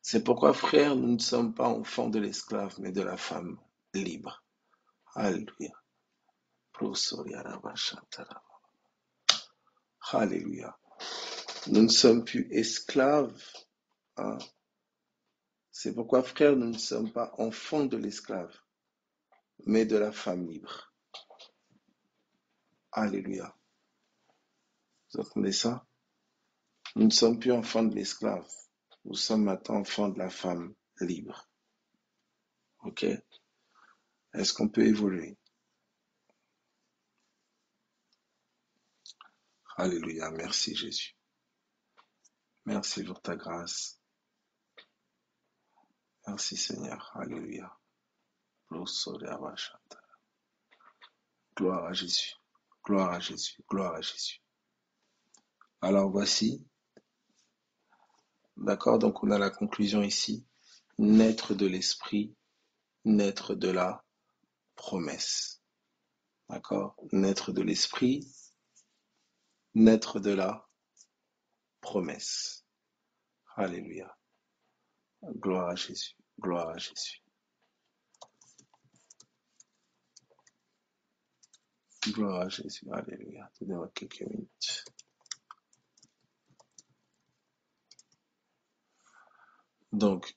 C'est pourquoi, frères, nous ne sommes pas enfants de l'esclave, mais de la femme libre. Alléluia. Alléluia. Nous ne sommes plus esclaves. Hein. C'est pourquoi, frères, nous ne sommes pas enfants de l'esclave, mais de la femme libre. Alléluia. Vous entendez ça? Nous ne sommes plus enfants de l'esclave. Nous sommes maintenant enfants de la femme libre. Ok? Est-ce qu'on peut évoluer? Alléluia. Merci Jésus. Merci pour ta grâce. Merci Seigneur. Alléluia. Gloire à Jésus. Gloire à Jésus. Gloire à Jésus. Alors voici. D'accord? Donc on a la conclusion ici. Naître de l'esprit, naître de la promesse. D'accord? Naître de l'esprit, naître de la promesse. Alléluia. Gloire à Jésus. Gloire à Jésus. Gloire à Jésus. Alléluia. Donnez-moi quelques minutes. Donc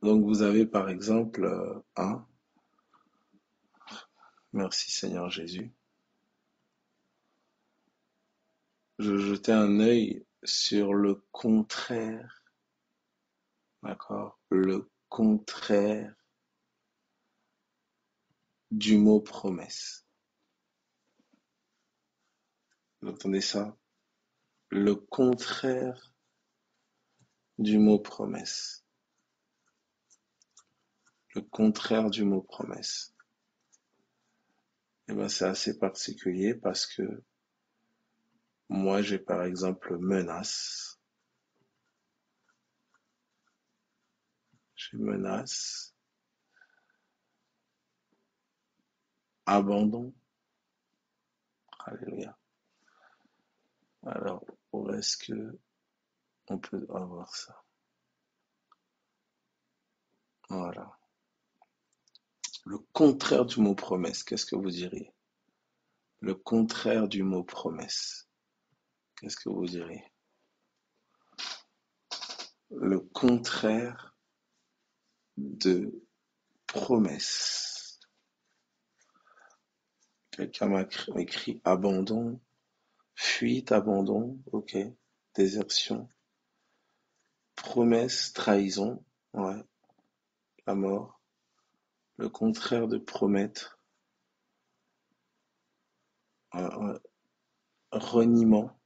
vous avez par exemple merci Seigneur Jésus. Je jetais un œil sur le contraire, d'accord? Le contraire du mot promesse. Vous entendez ça? Le contraire du mot promesse. Le contraire du mot promesse. Eh bien, c'est assez particulier parce que moi, j'ai par exemple menace. J'ai menace. Abandon. Alléluia. Alors, où est-ce que on peut avoir ça? Voilà. Le contraire du mot promesse, qu'est-ce que vous diriez? Le contraire du mot promesse, qu'est-ce que vous diriez? Le contraire de promesse. Quelqu'un m'a écrit abandon, fuite, abandon, ok, désertion, Promesse, trahison, ouais, la mort. Le contraire de promettre, ouais. Reniement,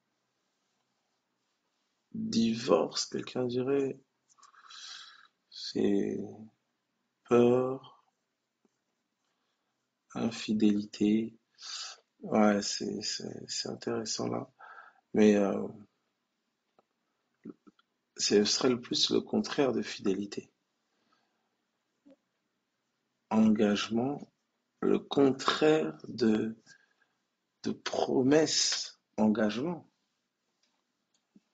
divorce, quelqu'un dirait, c'est peur, infidélité. Ouais, c'est intéressant là. Mais ce serait le plus le contraire de fidélité. Engagement, le contraire de promesse, engagement.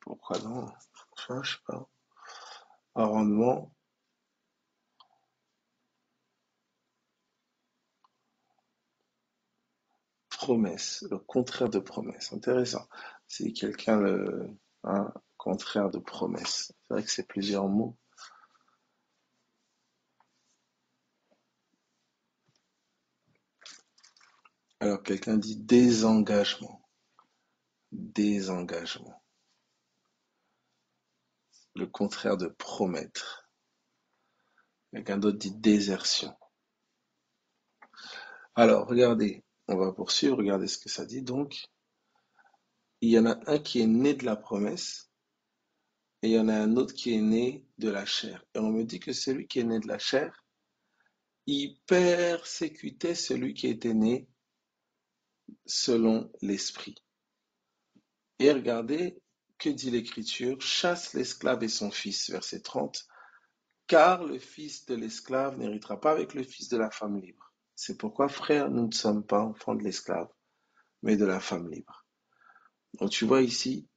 Pourquoi non? Enfin, je sais pas. Rendement, promesse, le contraire de promesse. Intéressant. Si quelqu'un le contraire de promesse. C'est vrai que c'est plusieurs mots. Alors quelqu'un dit désengagement. Désengagement. Le contraire de promettre. Quelqu'un d'autre dit désertion. Alors regardez, on va poursuivre, regardez ce que ça dit. Donc, il y en a un qui est né de la promesse et il y en a un autre qui est né de la chair. Et on me dit que celui qui est né de la chair, il persécutait celui qui était né selon l'esprit. Et regardez, que dit l'Écriture? Chasse l'esclave et son fils, verset 30, car le fils de l'esclave n'héritera pas avec le fils de la femme libre. C'est pourquoi, frère, nous ne sommes pas enfants de l'esclave, mais de la femme libre. Donc tu vois ici,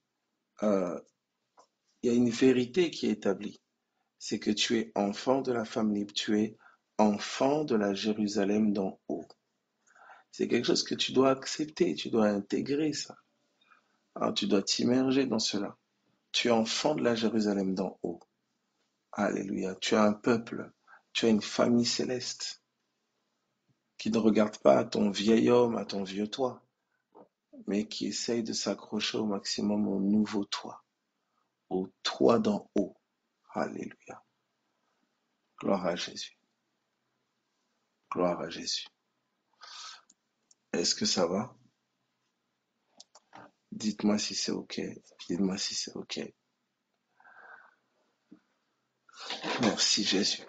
euh, il y a une vérité qui est établie. C'est que tu es enfant de la femme libre, tu es enfant de la Jérusalem d'en haut. C'est quelque chose que tu dois accepter, tu dois intégrer ça. Alors, tu dois t'immerger dans cela. Tu es enfant de la Jérusalem d'en haut. Alléluia. Tu as un peuple, tu as une famille céleste qui ne regarde pas à ton vieil homme, à ton vieux toi, mais qui essaye de s'accrocher au maximum au nouveau toi, au toi d'en haut. Alléluia. Gloire à Jésus. Gloire à Jésus. Est-ce que ça va? Dites-moi si c'est OK. Dites-moi si c'est OK. Merci Jésus.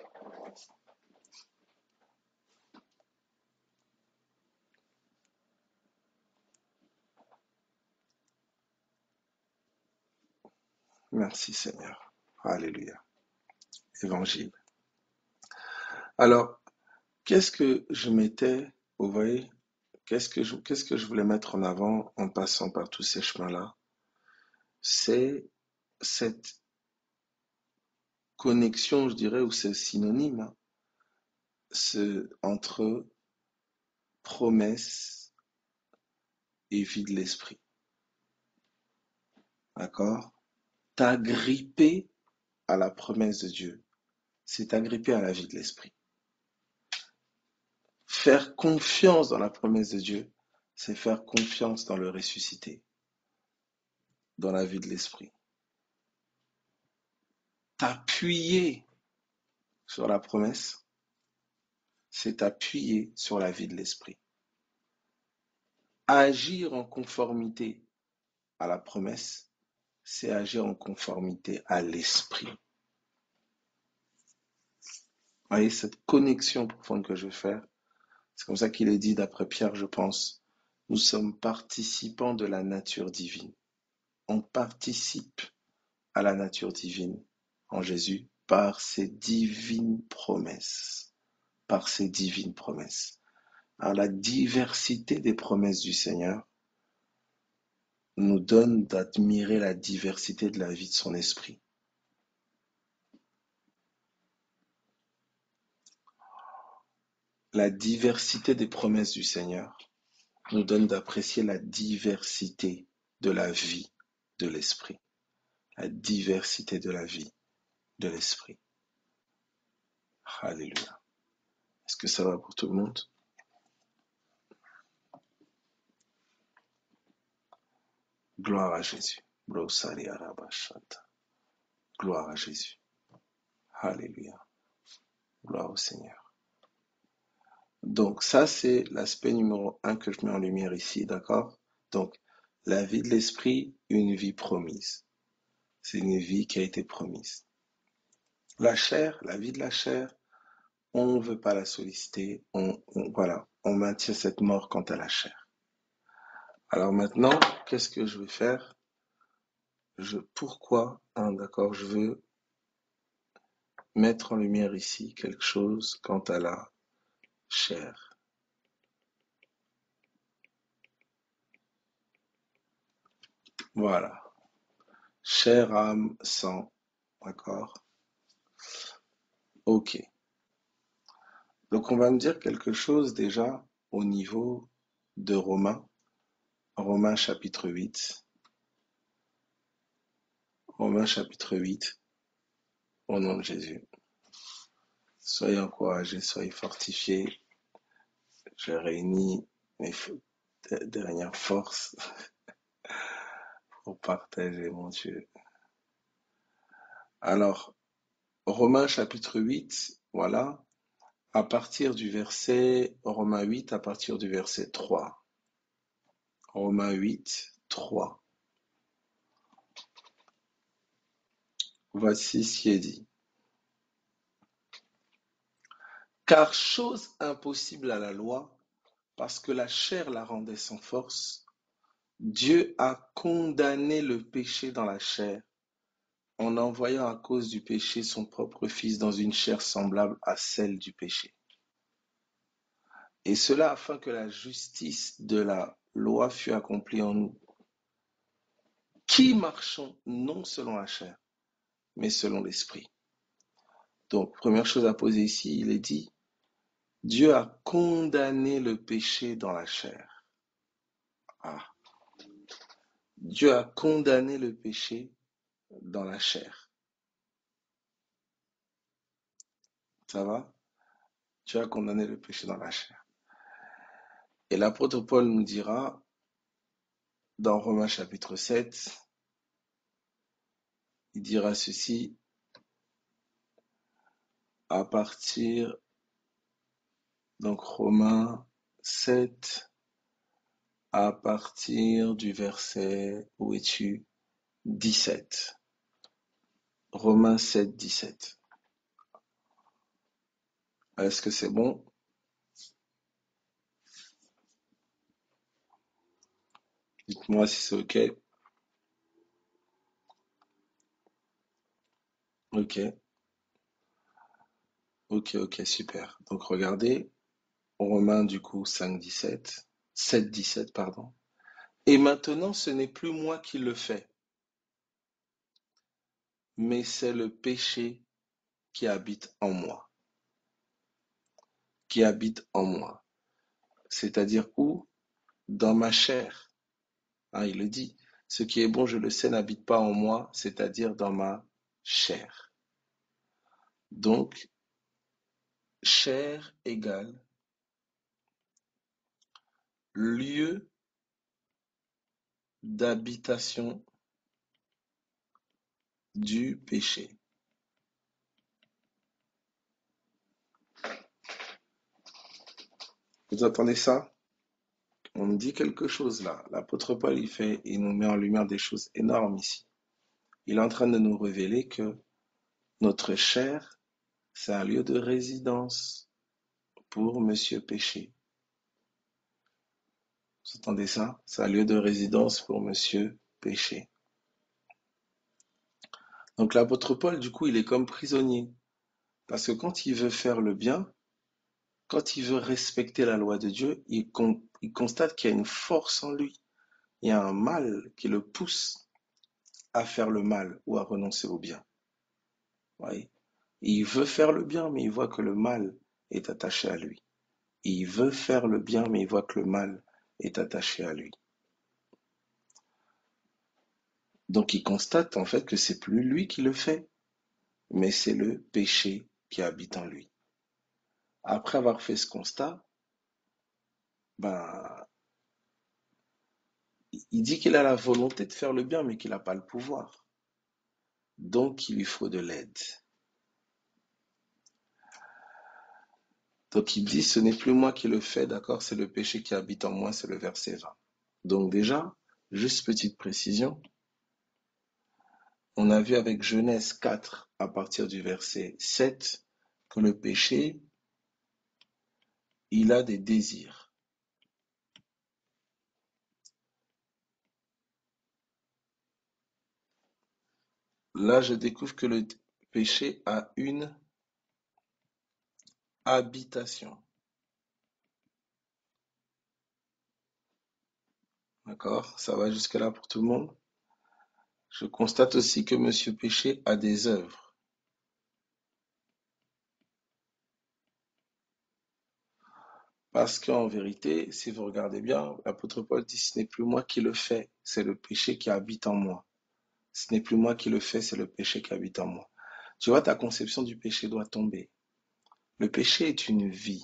Merci Seigneur. Alléluia. Évangile. Alors, qu'est-ce que je mettais, vous voyez, qu'est-ce que je voulais mettre en avant en passant par tous ces chemins-là? C'est cette connexion, je dirais, ou ce synonyme, entre promesse et vie de l'esprit. D'accord? T'agripper à la promesse de Dieu, c'est t'agripper à la vie de l'esprit. Faire confiance dans la promesse de Dieu, c'est faire confiance dans le ressuscité, dans la vie de l'esprit. T'appuyer sur la promesse, c'est t'appuyer sur la vie de l'esprit. Agir en conformité à la promesse, c'est agir en conformité à l'esprit. Vous voyez cette connexion profonde que je veux faire? C'est comme ça qu'il est dit d'après Pierre, je pense. Nous sommes participants de la nature divine. On participe à la nature divine en Jésus par ses divines promesses. Par ses divines promesses. Alors, la diversité des promesses du Seigneur nous donne d'admirer la diversité de la vie de son esprit. La diversité des promesses du Seigneur nous donne d'apprécier la diversité de la vie de l'esprit. La diversité de la vie de l'esprit. Alléluia. Est-ce que ça va pour tout le monde? Gloire à Jésus. Brosari Arabashata. Gloire à Jésus. Alléluia. Gloire au Seigneur. Donc ça, c'est l'aspect numéro un que je mets en lumière ici, d'accord? Donc, la vie de l'esprit, une vie promise. C'est une vie qui a été promise. La chair, la vie de la chair, on ne veut pas la solliciter, voilà, on maintient cette mort quant à la chair. Alors maintenant, qu'est-ce que je vais faire? Pourquoi, d'accord, je veux mettre en lumière ici quelque chose quant à la chair. Voilà. Chair, âme, sang. D'accord? Ok. Donc on va me dire quelque chose déjà au niveau de Romains. Romains chapitre 8. Romains chapitre 8. Au nom de Jésus. Soyez encouragés, soyez fortifiés. J'ai réuni mes dernières forces pour partager, mon Dieu. Alors, Romains chapitre 8, voilà, à partir du verset, Romains 8, à partir du verset 3. Romains 8, 3. Voici ce qui est dit. Car chose impossible à la loi, parce que la chair la rendait sans force, Dieu a condamné le péché dans la chair, en envoyant à cause du péché son propre Fils dans une chair semblable à celle du péché. Et cela afin que la justice de la loi fût accomplie en nous, qui marchons non selon la chair, mais selon l'esprit. Donc, première chose à poser ici, il est dit, Dieu a condamné le péché dans la chair. Ah, Dieu a condamné le péché dans la chair. Ça va? Dieu a condamné le péché dans la chair. Et l'apôtre Paul nous dira, dans Romains chapitre 7, il dira ceci, à partir, donc Romains 7, à partir du verset, où es-tu? 17. Romains 7, 17. Est-ce que c'est bon? Dites-moi si c'est OK. OK, OK, super. Donc regardez, Romains du coup 5, 17, 7, 17, pardon. Et maintenant, ce n'est plus moi qui le fais, mais c'est le péché qui habite en moi. Qui habite en moi. C'est-à-dire où? Dans ma chair. Hein, il le dit. Ce qui est bon, je le sais, n'habite pas en moi, c'est-à-dire dans ma chair. Donc, chair égale lieu d'habitation du péché. Vous entendez ça? On me dit quelque chose là. L'apôtre Paul, il nous met en lumière des choses énormes ici. Il est en train de nous révéler que notre chair, c'est un lieu de résidence pour Monsieur Péché. Vous entendez ça? C'est un lieu de résidence pour Monsieur Péché. Donc l'apôtre Paul, du coup, il est comme prisonnier. Parce que quand il veut faire le bien, quand il veut respecter la loi de Dieu, il constate qu'il y a une force en lui. Il y a un mal qui le pousse à faire le mal ou à renoncer au bien. Oui. Il veut faire le bien, mais il voit que le mal est attaché à lui. Il veut faire le bien, mais il voit que le mal est attaché à lui. Donc il constate en fait que c'est plus lui qui le fait, mais c'est le péché qui habite en lui. Après avoir fait ce constat, ben, il dit qu'il a la volonté de faire le bien, mais qu'il n'a pas le pouvoir. Donc il lui faut de l'aide. Donc il dit, ce n'est plus moi qui le fais, d'accord, c'est le péché qui habite en moi, c'est le verset 20. Donc déjà, juste petite précision, on a vu avec Genèse 4, à partir du verset 7, que le péché, il a des désirs. Là, je découvre que le péché a une habitation. D'accord? Ça va jusque-là pour tout le monde? Je constate aussi que Monsieur Péché a des œuvres. Parce qu'en vérité, si vous regardez bien, l'apôtre Paul dit, ce n'est plus moi qui le fais, c'est le péché qui habite en moi. Ce n'est plus moi qui le fais, c'est le péché qui habite en moi. Tu vois, ta conception du péché doit tomber. Le péché est une vie.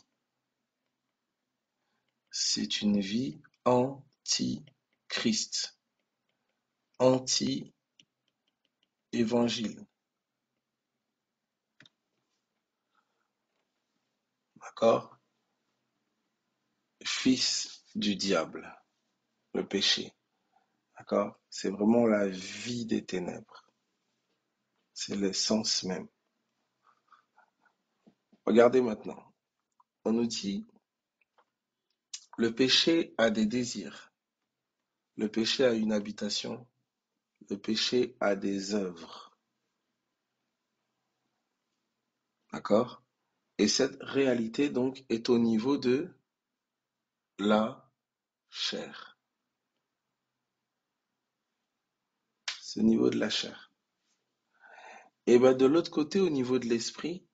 C'est une vie anti-Christ, anti-évangile. D'accord? Fils du diable, le péché. D'accord? C'est vraiment la vie des ténèbres. C'est l'essence même. Regardez maintenant. On nous dit, le péché a des désirs. Le péché a une habitation. Le péché a des œuvres. D'accord? Et cette réalité, donc, est au niveau de la chair. C'est au niveau de la chair. Et bien, de l'autre côté, au niveau de l'esprit,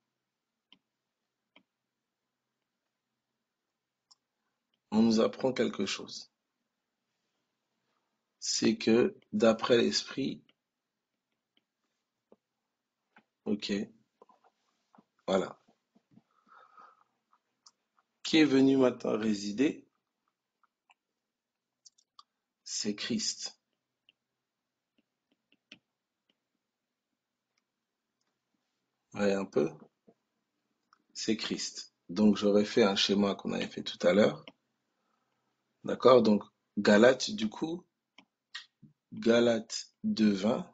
on nous apprend quelque chose. C'est que, d'après l'esprit, ok, voilà. Qui est venu maintenant résider? C'est Christ. Ouais, un peu. C'est Christ. Donc j'aurais fait un schéma qu'on avait fait tout à l'heure. D'accord? Donc Galates, du coup, Galates 2:20,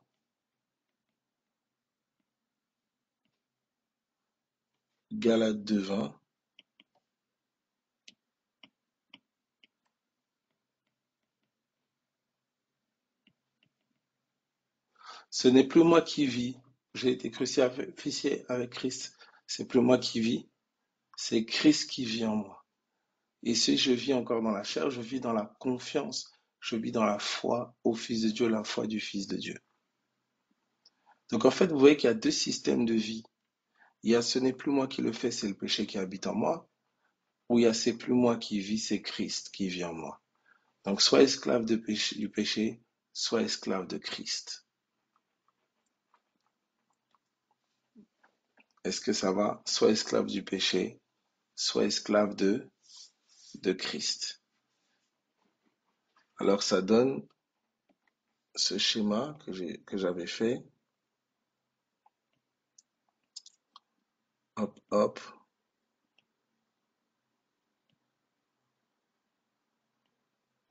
Galates 2:20, ce n'est plus moi qui vis. J'ai été crucifié avec Christ. C'est plus moi qui vis, c'est Christ qui vit en moi. Et si je vis encore dans la chair, je vis dans la confiance, je vis dans la foi au Fils de Dieu, la foi du Fils de Dieu. Donc en fait, vous voyez qu'il y a deux systèmes de vie. Il y a ce n'est plus moi qui le fais, c'est le péché qui habite en moi. Ou il y a c'est plus moi qui vis, c'est Christ qui vit en moi. Donc soit esclave du péché, soit esclave de Christ. Est-ce que ça va? Soit esclave du péché, soit esclave de Christ. Alors ça donne ce schéma que j'avais fait. Hop, hop.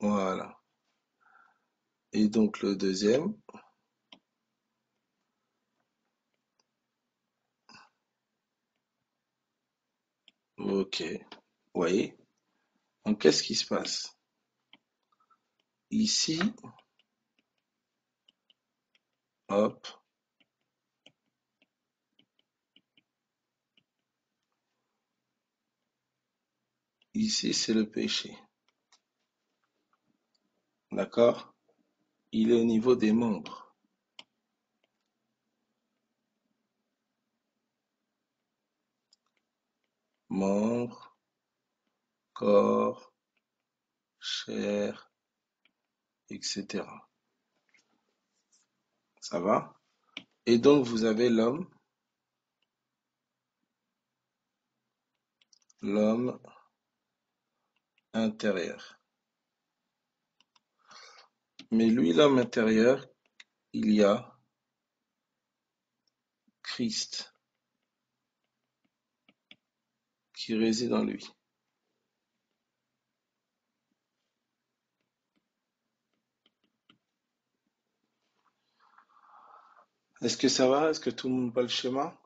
Voilà. Et donc le deuxième. Ok. Vous voyez? Donc qu'est-ce qui se passe? Ici, hop. Ici, c'est le péché. D'accord? Il est au niveau des membres. Membres, corps, chair, etc. Ça va? Et donc, vous avez l'homme intérieur. Mais lui, l'homme intérieur, il y a Christ qui réside en lui. Est-ce que ça va? Est-ce que tout le monde voit le schéma?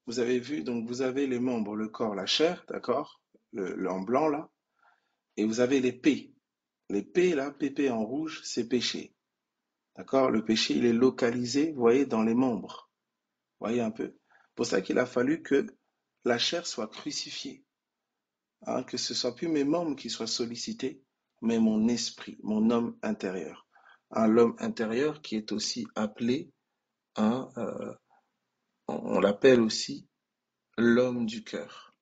Vous avez vu, donc vous avez les membres, le corps, la chair, d'accord? En blanc là. Et vous avez les P. Les P là, PP en rouge, c'est péché. D'accord? Le péché, il est localisé, vous voyez, dans les membres. Vous voyez un peu? C'est pour ça qu'il a fallu que la chair soit crucifiée. Hein, que ce soit plus mes membres qui soient sollicités, mais mon esprit, mon homme intérieur. L'homme intérieur qui est aussi appelé, hein, on l'appelle aussi l'homme du cœur.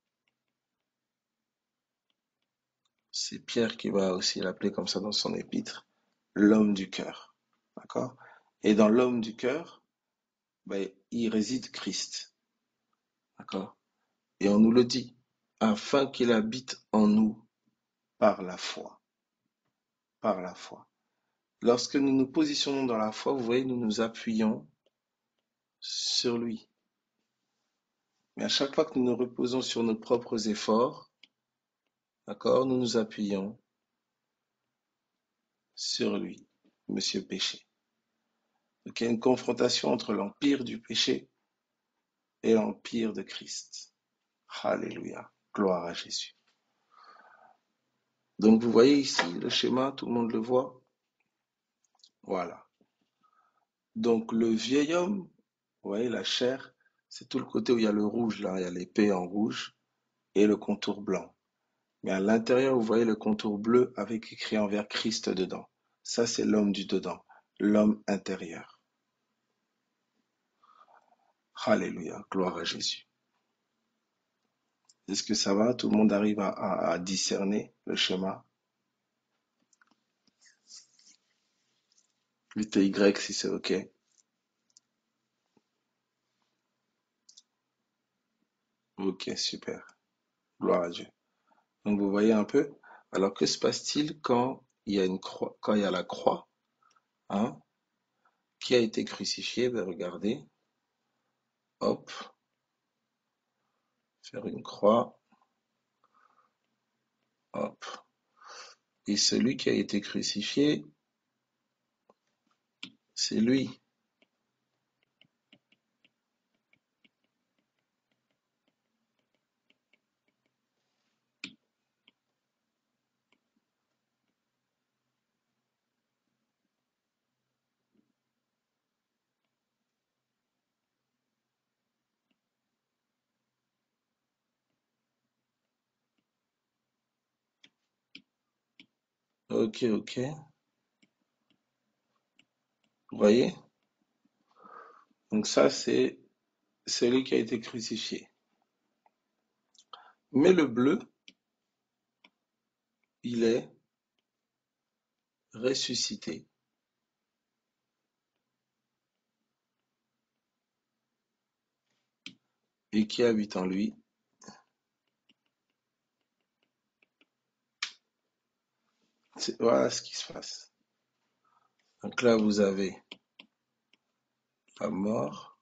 C'est Pierre qui va aussi l'appeler comme ça dans son épître, l'homme du cœur. D'accord? Et dans l'homme du cœur, ben, il réside Christ. D'accord? Et on nous le dit, afin qu'il habite en nous par la foi. Par la foi. Lorsque nous nous positionnons dans la foi, vous voyez, nous nous appuyons sur lui. Mais à chaque fois que nous nous reposons sur nos propres efforts, d'accord, nous nous appuyons sur lui, Monsieur Péché. Donc il y a une confrontation entre l'empire du péché et l'empire de Christ. Alléluia, gloire à Jésus. Donc vous voyez ici le schéma, tout le monde le voit. Voilà. Donc le vieil homme, vous voyez la chair, c'est tout le côté où il y a le rouge là, il y a l'épée en rouge et le contour blanc. Mais à l'intérieur, vous voyez le contour bleu avec écrit en vert Christ dedans. Ça, c'est l'homme du dedans, l'homme intérieur. Alléluia, gloire à Jésus. Est-ce que ça va? Tout le monde arrive à discerner le schéma? Le TY si c'est OK. OK, super. Gloire à Dieu. Donc vous voyez un peu. Alors que se passe-t-il quand il y a une croix, quand il y a la croix, hein, qui a été crucifiée? Ben regardez, hop, faire une croix, hop. Et celui qui a été crucifié, c'est lui. Ok, ok. Vous voyez? Donc ça, c'est celui qui a été crucifié. Mais le bleu, il est ressuscité. Et qui habite en lui. Voilà ce qui se passe. Donc là, vous avez la mort,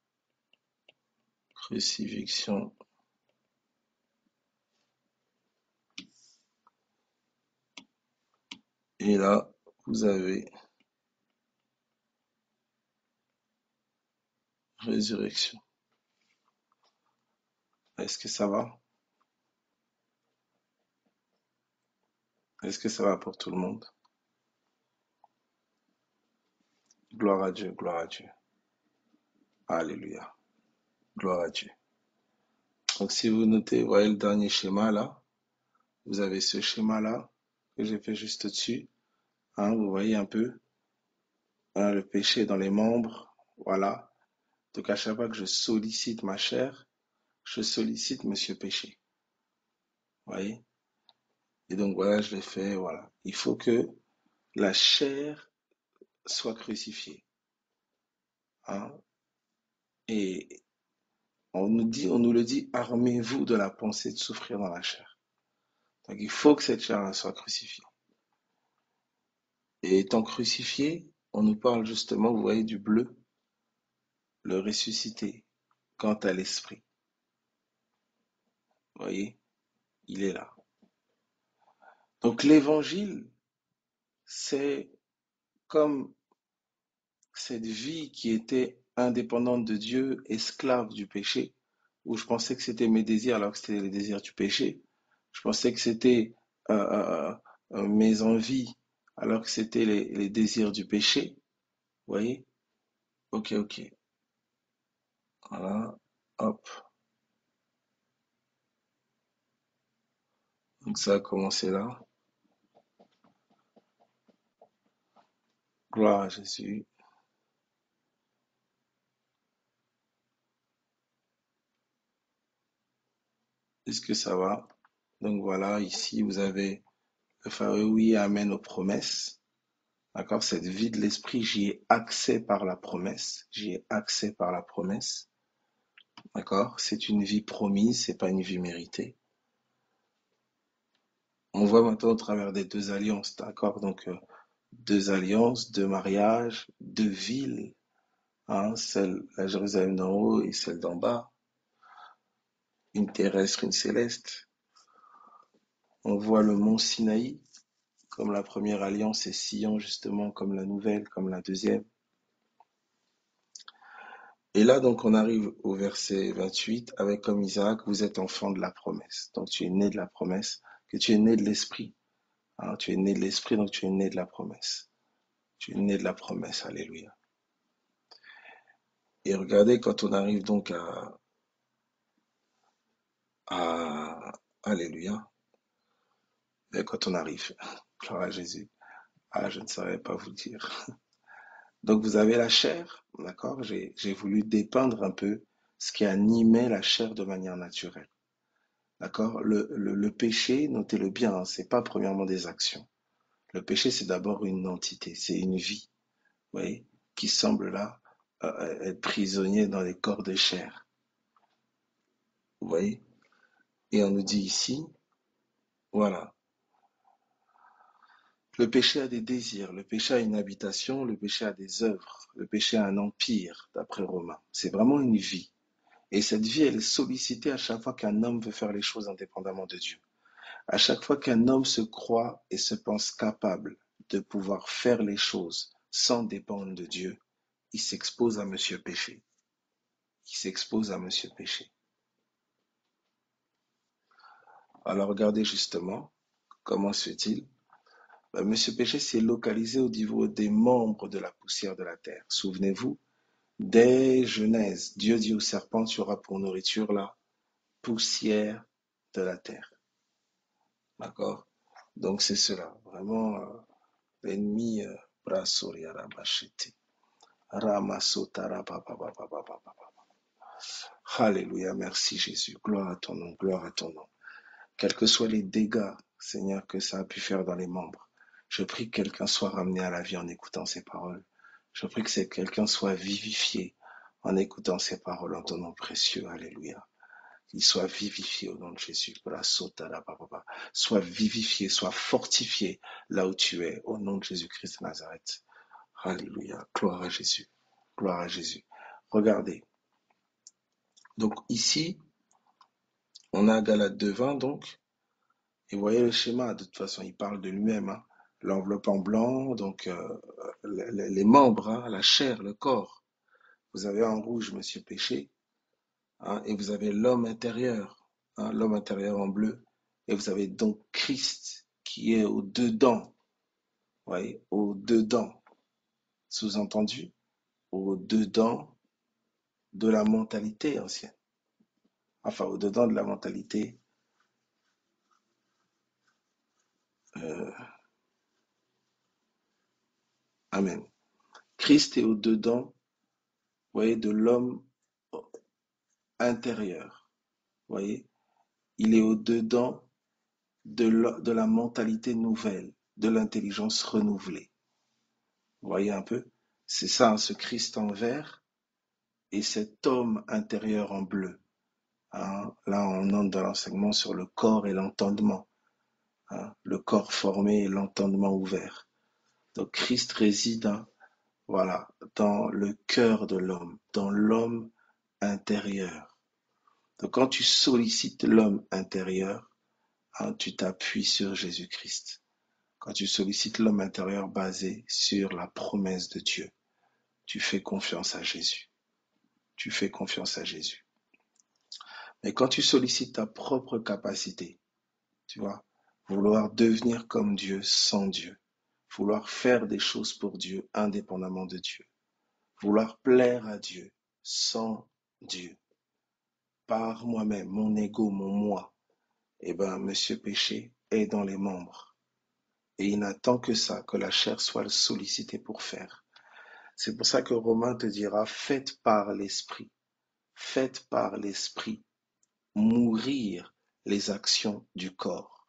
crucifixion. Et là, vous avez résurrection. Est-ce que ça va? Est-ce que ça va pour tout le monde? Gloire à Dieu, gloire à Dieu. Alléluia. Gloire à Dieu. Donc si vous notez, vous voyez le dernier schéma là. Vous avez ce schéma-là que j'ai fait juste au-dessus. Hein, vous voyez un peu hein, le péché dans les membres. Voilà. Donc à chaque fois que je sollicite ma chair, je sollicite Monsieur Péché. Vous voyez? Et donc voilà, je l'ai fait. Voilà. Il faut que la chair soit crucifiée. Hein. Et on nous le dit, armez-vous de la pensée de souffrir dans la chair. Donc il faut que cette chair soit crucifiée. Et étant crucifiée, on nous parle justement, vous voyez, du bleu, le ressuscité. quant à l'esprit. Vous voyez, il est là. Donc l'évangile, c'est comme cette vie qui était indépendante de Dieu, esclave du péché, où je pensais que c'était mes désirs alors que c'était les désirs du péché. Je pensais que c'était mes envies alors que c'était les désirs du péché. Vous voyez? Ok, ok. Voilà. Hop. Donc ça a commencé là. Gloire à Jésus. Est-ce que ça va? Donc voilà, ici vous avez le fameux oui et amen aux promesses. D'accord? Cette vie de l'esprit, j'y ai accès par la promesse. J'y ai accès par la promesse. D'accord? C'est une vie promise, c'est pas une vie méritée. On voit maintenant au travers des deux alliances, d'accord? Donc, deux alliances, deux mariages, deux villes, hein? Celle, la Jérusalem d'en haut et celle d'en bas, une terrestre, une céleste. On voit le mont Sinaï, comme la première alliance, et Sion, justement, comme la nouvelle, comme la deuxième. Et là, donc, on arrive au verset 28, avec comme Isaac, vous êtes enfant de la promesse. Donc, tu es né de la promesse, que tu es né de l'esprit. Hein, tu es né de l'esprit, donc tu es né de la promesse. Tu es né de la promesse, alléluia. Et regardez, quand on arrive donc alléluia, et quand on arrive, gloire à Jésus, ah, je ne saurais pas vous dire. Donc, vous avez la chair, d'accord? J'ai voulu dépeindre un peu ce qui animait la chair de manière naturelle. D'accord? Le péché, notez-le bien, hein, c'est pas premièrement des actions. Le péché, c'est d'abord une entité, c'est une vie, vous voyez, qui semble là être prisonnier dans les corps de chair. Vous voyez? Et on nous dit ici, voilà, le péché a des désirs, le péché a une habitation, le péché a des œuvres, le péché a un empire, d'après Romains. C'est vraiment une vie. Et cette vie, elle est sollicitée à chaque fois qu'un homme veut faire les choses indépendamment de Dieu. À chaque fois qu'un homme se croit et se pense capable de pouvoir faire les choses sans dépendre de Dieu, il s'expose à Monsieur Péché. Il s'expose à Monsieur Péché. Alors regardez justement, comment se fait-il? Monsieur Péché s'est localisé au niveau des membres de la poussière de la terre. Souvenez-vous, dès Genèse, Dieu dit au serpent, tu auras pour nourriture la poussière de la terre. D'accord? Donc c'est cela. Vraiment, l'ennemi, Alléluia, merci Jésus. Gloire à ton nom, gloire à ton nom. Quels que soient les dégâts, Seigneur, que ça a pu faire dans les membres, je prie que quelqu'un soit ramené à la vie en écoutant ces paroles. Je prie que quelqu'un soit vivifié en écoutant ces paroles en ton nom précieux. Alléluia. Qu'il soit vivifié au nom de Jésus. Sois vivifié, sois fortifié là où tu es, au nom de Jésus-Christ de Nazareth. Alléluia. Gloire à Jésus. Gloire à Jésus. Regardez. Donc ici, on a Galates 2:20 donc. Et vous voyez le schéma, de toute façon, il parle de lui-même. Hein. L'enveloppe en blanc, donc les membres, hein, la chair, le corps. Vous avez en rouge Monsieur Péché, hein, et vous avez l'homme intérieur, hein, l'homme intérieur en bleu. Et vous avez donc Christ qui est au-dedans, vous voyez, au-dedans, sous-entendu, au-dedans de la mentalité ancienne. Enfin, au-dedans de la mentalité, euh, amen. Christ est au-dedans, vous voyez, de l'homme intérieur. Vous voyez, il est au-dedans de la mentalité nouvelle, de l'intelligence renouvelée. Vous voyez un peu? C'est ça, hein, ce Christ en vert et cet homme intérieur en bleu. Hein. Là, on entre dans l'enseignement sur le corps et l'entendement. Hein. Le corps formé et l'entendement ouvert. Donc Christ réside, hein, voilà, dans le cœur de l'homme, dans l'homme intérieur. Donc quand tu sollicites l'homme intérieur, hein, tu t'appuies sur Jésus-Christ. Quand tu sollicites l'homme intérieur basé sur la promesse de Dieu, tu fais confiance à Jésus. Tu fais confiance à Jésus. Mais quand tu sollicites ta propre capacité, tu vois, vouloir devenir comme Dieu sans Dieu, vouloir faire des choses pour Dieu indépendamment de Dieu, vouloir plaire à Dieu sans Dieu, par moi-même, mon ego, mon moi, eh bien, Monsieur Péché est dans les membres. Et il n'attend que ça, que la chair soit sollicitée pour faire. C'est pour ça que Romain te dira, faites par l'Esprit mourir les actions du corps,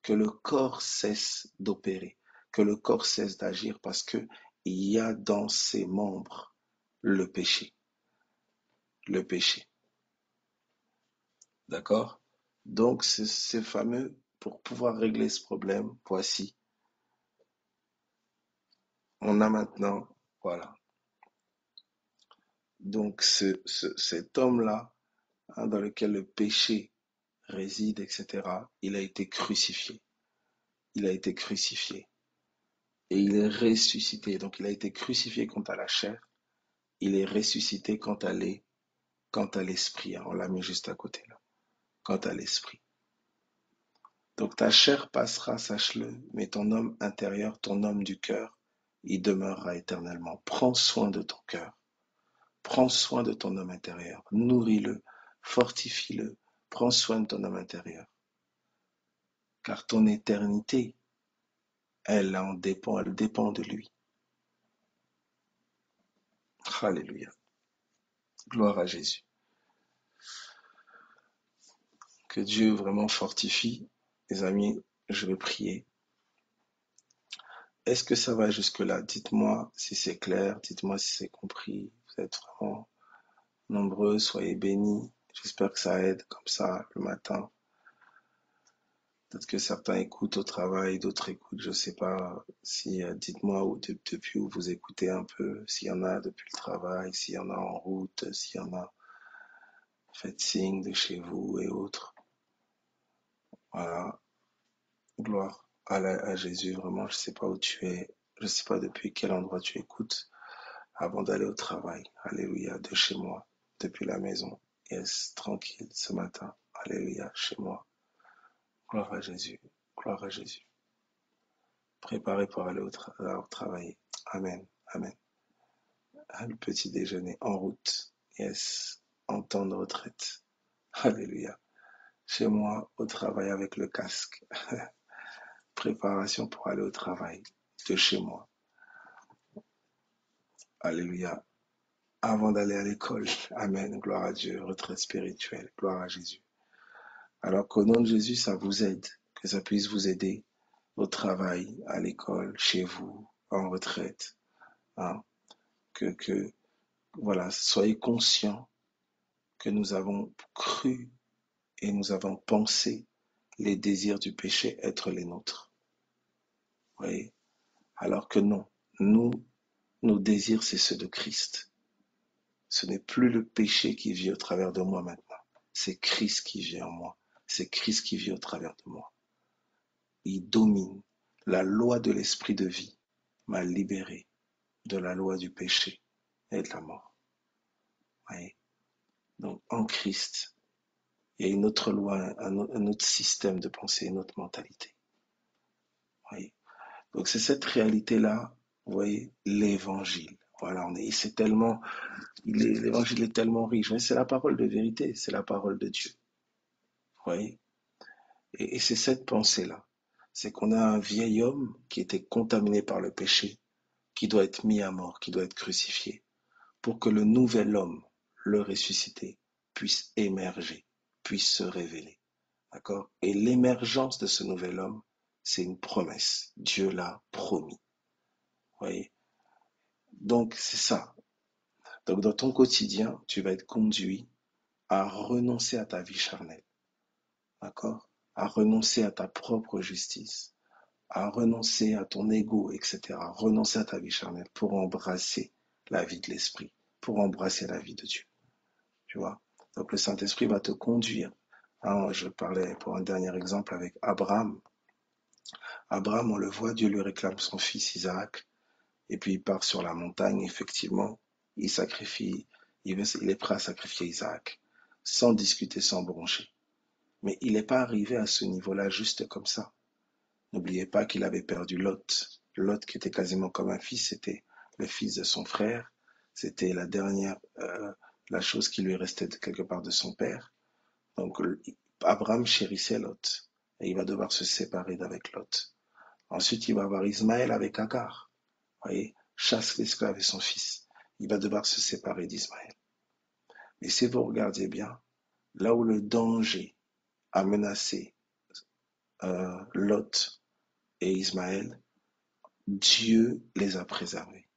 que le corps cesse d'opérer, que le corps cesse d'agir parce que il y a dans ses membres le péché, le péché. D'accord? Donc, c'est fameux, pour pouvoir régler ce problème, voici, on a maintenant, voilà. Donc, cet homme-là, hein, dans lequel le péché réside, etc., il a été crucifié. Il a été crucifié. Et il est ressuscité. Donc, il a été crucifié quant à la chair. Il est ressuscité quant à l'esprit. Hein. On l'a mis juste à côté, là. Quant à l'esprit. Donc, ta chair passera, sache-le, mais ton homme intérieur, ton homme du cœur, il demeurera éternellement. Prends soin de ton cœur. Prends soin de ton homme intérieur. Nourris-le. Fortifie-le. Prends soin de ton homme intérieur. Car ton éternité, elle en dépend, elle dépend de lui. Alléluia. Gloire à Jésus. Que Dieu vraiment fortifie. Les amis, je vais prier. Est-ce que ça va jusque-là? Dites-moi si c'est clair, dites-moi si c'est compris. Vous êtes vraiment nombreux, soyez bénis. J'espère que ça aide comme ça le matin. Peut-être que certains écoutent au travail, d'autres écoutent, je ne sais pas. Si, dites-moi depuis où vous écoutez un peu, s'il y en a depuis le travail, s'il y en a en route, s'il y en a, faites signe de chez vous et autres. Voilà, gloire à Jésus, vraiment, je ne sais pas où tu es, je ne sais pas depuis quel endroit tu écoutes avant d'aller au travail. Alléluia, de chez moi, depuis la maison. Yes, tranquille ce matin. Alléluia, chez moi. Gloire à Jésus, gloire à Jésus. Préparé pour aller au travail. Amen, amen. Le petit déjeuner en route. Yes, en temps de retraite. Alléluia. Chez moi, au travail avec le casque. Préparation pour aller au travail de chez moi. Alléluia. Avant d'aller à l'école. Amen. Gloire à Dieu. Retraite spirituelle. Gloire à Jésus. Alors qu'au nom de Jésus, ça vous aide. Que ça puisse vous aider au travail, à l'école, chez vous, en retraite. Hein. Que, voilà, soyez conscients que nous avons cru et nous avons pensé les désirs du péché être les nôtres. Vous voyez? Alors que non, nos désirs, c'est ceux de Christ. Ce n'est plus le péché qui vit au travers de moi maintenant. C'est Christ qui vit en moi. C'est Christ qui vit au travers de moi. Il domine. La loi de l'esprit de vie m'a libéré de la loi du péché et de la mort. Vous voyez? Donc en Christ, il y a une autre loi, un autre système de pensée, une autre mentalité. Vous voyez? Donc c'est cette réalité-là, vous voyez, l'évangile. Voilà, c'est tellement, l'évangile est tellement riche. C'est la parole de vérité, c'est la parole de Dieu. Vous voyez? Et c'est cette pensée-là. C'est qu'on a un vieil homme qui était contaminé par le péché, qui doit être mis à mort, qui doit être crucifié, pour que le nouvel homme, le ressuscité, puisse émerger, puisse se révéler. D'accord? Et l'émergence de ce nouvel homme, c'est une promesse. Dieu l'a promis. Vous voyez? Donc, c'est ça. Donc, dans ton quotidien, tu vas être conduit à renoncer à ta vie charnelle. D'accord? À renoncer à ta propre justice, à renoncer à ton ego, etc. Renoncer à ta vie charnelle pour embrasser la vie de l'esprit, pour embrasser la vie de Dieu. tu vois. Donc le Saint-Esprit va te conduire. Hein, je parlais pour un dernier exemple avec Abraham. Abraham, on le voit, Dieu lui réclame son fils Isaac, et puis il part sur la montagne, effectivement, il sacrifie, il est prêt à sacrifier Isaac, sans discuter, sans broncher. Mais il n'est pas arrivé à ce niveau-là juste comme ça. N'oubliez pas qu'il avait perdu Lot. Lot, qui était quasiment comme un fils, c'était le fils de son frère. C'était la dernière, la chose qui lui restait quelque part de son père. Donc, Abraham chérissait Lot. Et il va devoir se séparer d'avec Lot. Ensuite, il va avoir Ismaël avec Agar. Vous voyez, chasse l'esclave et son fils. Il va devoir se séparer d'Ismaël. Mais si vous regardiez bien, là où le danger a menacé Lot et Ismaël, Dieu les a préservés.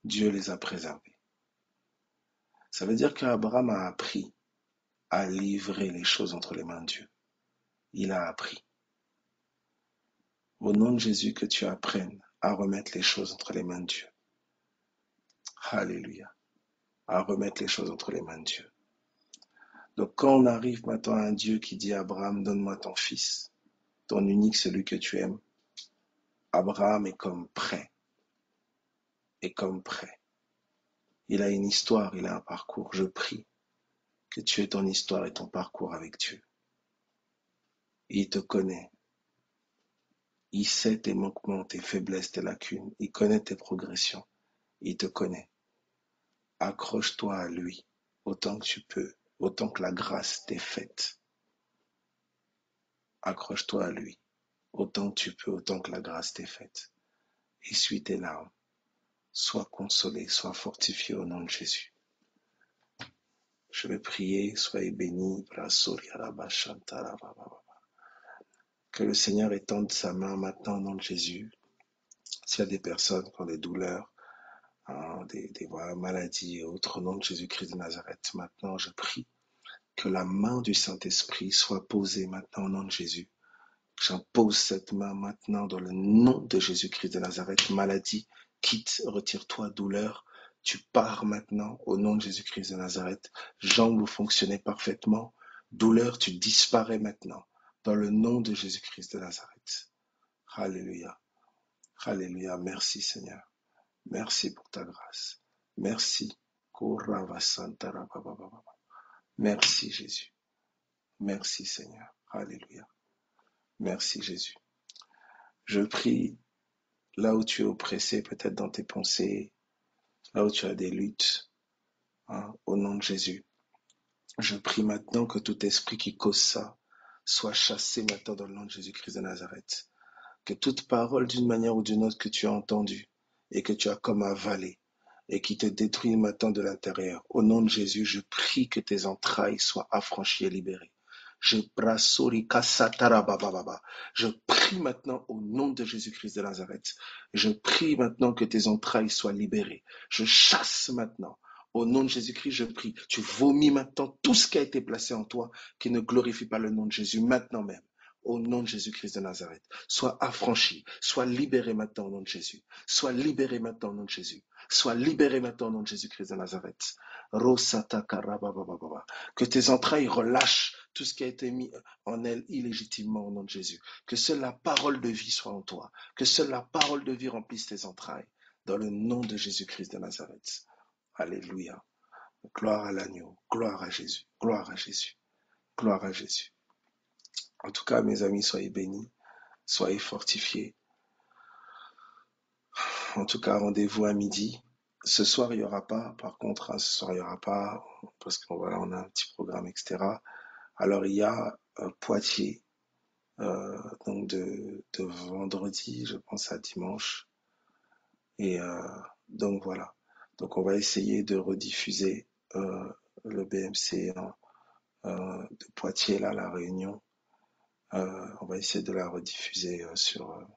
Dieu les a préservés. Ça veut dire qu'Abraham a appris à livrer les choses entre les mains de Dieu. Il a appris. Au nom de Jésus, que tu apprennes à remettre les choses entre les mains de Dieu. Alléluia. À remettre les choses entre les mains de Dieu. Donc quand on arrive maintenant à un Dieu qui dit à Abraham, donne-moi ton fils, ton unique, celui que tu aimes, Abraham est comme prêt. Est comme prêt. Il a une histoire, il a un parcours. Je prie que tu aies ton histoire et ton parcours avec Dieu. Il te connaît. Il sait tes manquements, tes faiblesses, tes lacunes. Il connaît tes progressions. Il te connaît. Accroche-toi à lui autant que tu peux, autant que la grâce t'est faite. Accroche-toi à lui autant que tu peux, autant que la grâce t'est faite. Essuie tes larmes. Sois consolé, sois fortifié au nom de Jésus. Je vais prier, soyez bénis. Que le Seigneur étende sa main maintenant au nom de Jésus. S'il y a des personnes qui ont des douleurs, hein, des maladies et autres, au nom de Jésus-Christ de Nazareth, maintenant je prie que la main du Saint-Esprit soit posée maintenant au nom de Jésus. J'impose cette main maintenant dans le nom de Jésus-Christ de Nazareth. Maladie, quitte, retire-toi, douleur. Tu pars maintenant au nom de Jésus-Christ de Nazareth. Jambes, vous fonctionnez parfaitement. Douleur, tu disparais maintenant dans le nom de Jésus-Christ de Nazareth. Alléluia. Alléluia. Merci Seigneur. Merci pour ta grâce. Merci. Merci Jésus. Merci Seigneur. Alléluia. Merci Jésus. Je prie là où tu es oppressé, peut-être dans tes pensées, là où tu as des luttes, hein, au nom de Jésus. Je prie maintenant que tout esprit qui cause ça soit chassé maintenant dans le nom de Jésus-Christ de Nazareth. Que toute parole d'une manière ou d'une autre que tu as entendue et que tu as comme avalée et qui te détruit maintenant de l'intérieur, au nom de Jésus, je prie que tes entrailles soient affranchies et libérées. Je prie maintenant au nom de Jésus-Christ de Nazareth. Je prie maintenant que tes entrailles soient libérées. Je chasse maintenant. Au nom de Jésus-Christ, je prie. Tu vomis maintenant tout ce qui a été placé en toi qui ne glorifie pas le nom de Jésus maintenant même. Au nom de Jésus-Christ de Nazareth, sois affranchi, sois libéré maintenant au nom de Jésus. Sois libéré maintenant au nom de Jésus. Sois libéré maintenant au nom de Jésus-Christ de Nazareth. Que tes entrailles relâchent tout ce qui a été mis en elles illégitimement au nom de Jésus. Que seule la parole de vie soit en toi. Que seule la parole de vie remplisse tes entrailles. Dans le nom de Jésus-Christ de Nazareth. Alléluia. Gloire à l'agneau. Gloire à Jésus. Gloire à Jésus. Gloire à Jésus. En tout cas, mes amis, soyez bénis. Soyez fortifiés. En tout cas, rendez-vous à midi. Ce soir, il n'y aura pas. Par contre, hein, ce soir, il n'y aura pas. Parce qu'on voilà, on a un petit programme, etc. Alors, il y a Poitiers. Donc, de vendredi, je pense, à dimanche. Et donc, voilà. Donc, on va essayer de rediffuser le BMC de Poitiers, là, la réunion. On va essayer de la rediffuser sur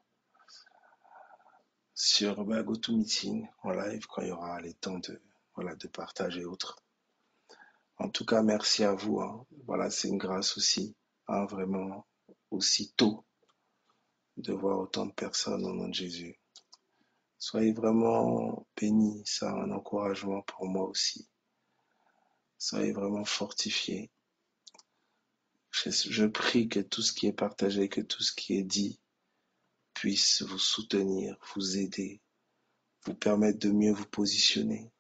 GoToMeeting en live quand il y aura les temps de, voilà, de partage et autres. En tout cas, merci à vous. Hein. Voilà, c'est une grâce aussi, hein, vraiment, aussi tôt, de voir autant de personnes au nom de Jésus. Soyez vraiment bénis, c'est un encouragement pour moi aussi. Soyez vraiment fortifiés. Je prie que tout ce qui est partagé, que tout ce qui est dit puisse vous soutenir, vous aider, vous permettre de mieux vous positionner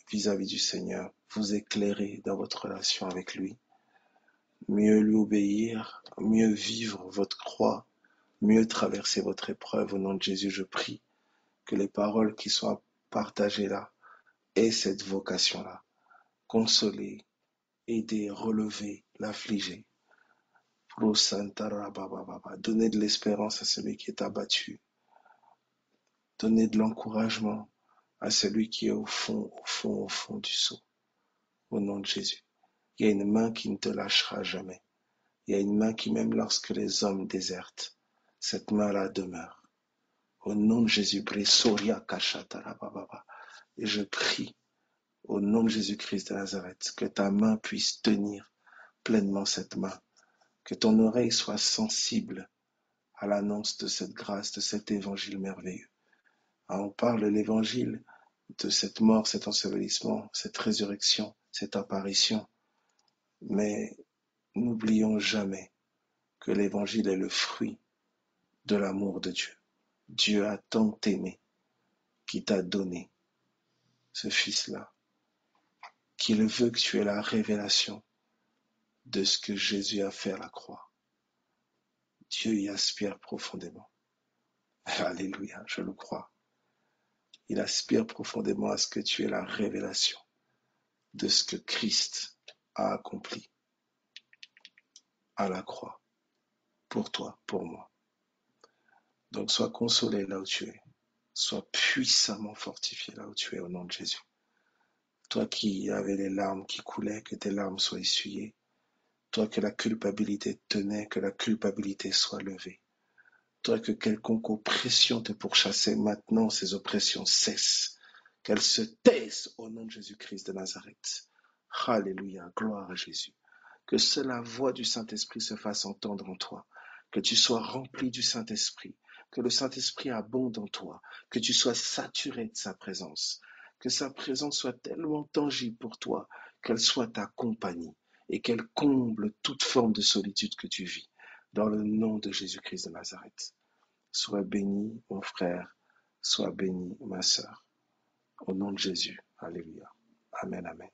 vis-à-vis du Seigneur, vous éclairer dans votre relation avec lui, mieux lui obéir, mieux vivre votre croix, mieux traverser votre épreuve. Au nom de Jésus, je prie que les paroles qui soient partagées là aient cette vocation-là. Consoler, aider, relever, l'affliger. Donner de l'espérance à celui qui est abattu. Donner de l'encouragement à celui qui est au fond du seau. Au nom de Jésus. Il y a une main qui ne te lâchera jamais. Il y a une main qui, même lorsque les hommes désertent, cette main-là demeure. Au nom de Jésus, et je prie, au nom de Jésus-Christ de Nazareth, que ta main puisse tenir pleinement cette main, que ton oreille soit sensible à l'annonce de cette grâce, de cet évangile merveilleux. On parle de l'évangile, de cette mort, cet ensevelissement, cette résurrection, cette apparition, mais n'oublions jamais que l'évangile est le fruit de l'amour de Dieu. Dieu a tant aimé qu'il t'a donné ce Fils-là, qu'il veut que tu aies la révélation de ce que Jésus a fait à la croix. Dieu y aspire profondément. Alléluia, je le crois. Il aspire profondément à ce que tu aies la révélation de ce que Christ a accompli à la croix, pour toi, pour moi. Donc sois consolé là où tu es, sois puissamment fortifié là où tu es au nom de Jésus. Toi qui avais les larmes qui coulaient, que tes larmes soient essuyées. Toi que la culpabilité tenait, que la culpabilité soit levée. Toi que quelconque oppression te pourchassait, maintenant ces oppressions cessent. Qu'elles se taisent au nom de Jésus-Christ de Nazareth. Alléluia, gloire à Jésus. Que seule la voix du Saint-Esprit se fasse entendre en toi. Que tu sois rempli du Saint-Esprit. Que le Saint-Esprit abonde en toi. Que tu sois saturé de sa présence. Que sa présence soit tellement tangible pour toi qu'elle soit ta compagnie et qu'elle comble toute forme de solitude que tu vis. Dans le nom de Jésus-Christ de Nazareth. Sois béni, mon frère. Sois béni, ma sœur. Au nom de Jésus. Alléluia. Amen, amen.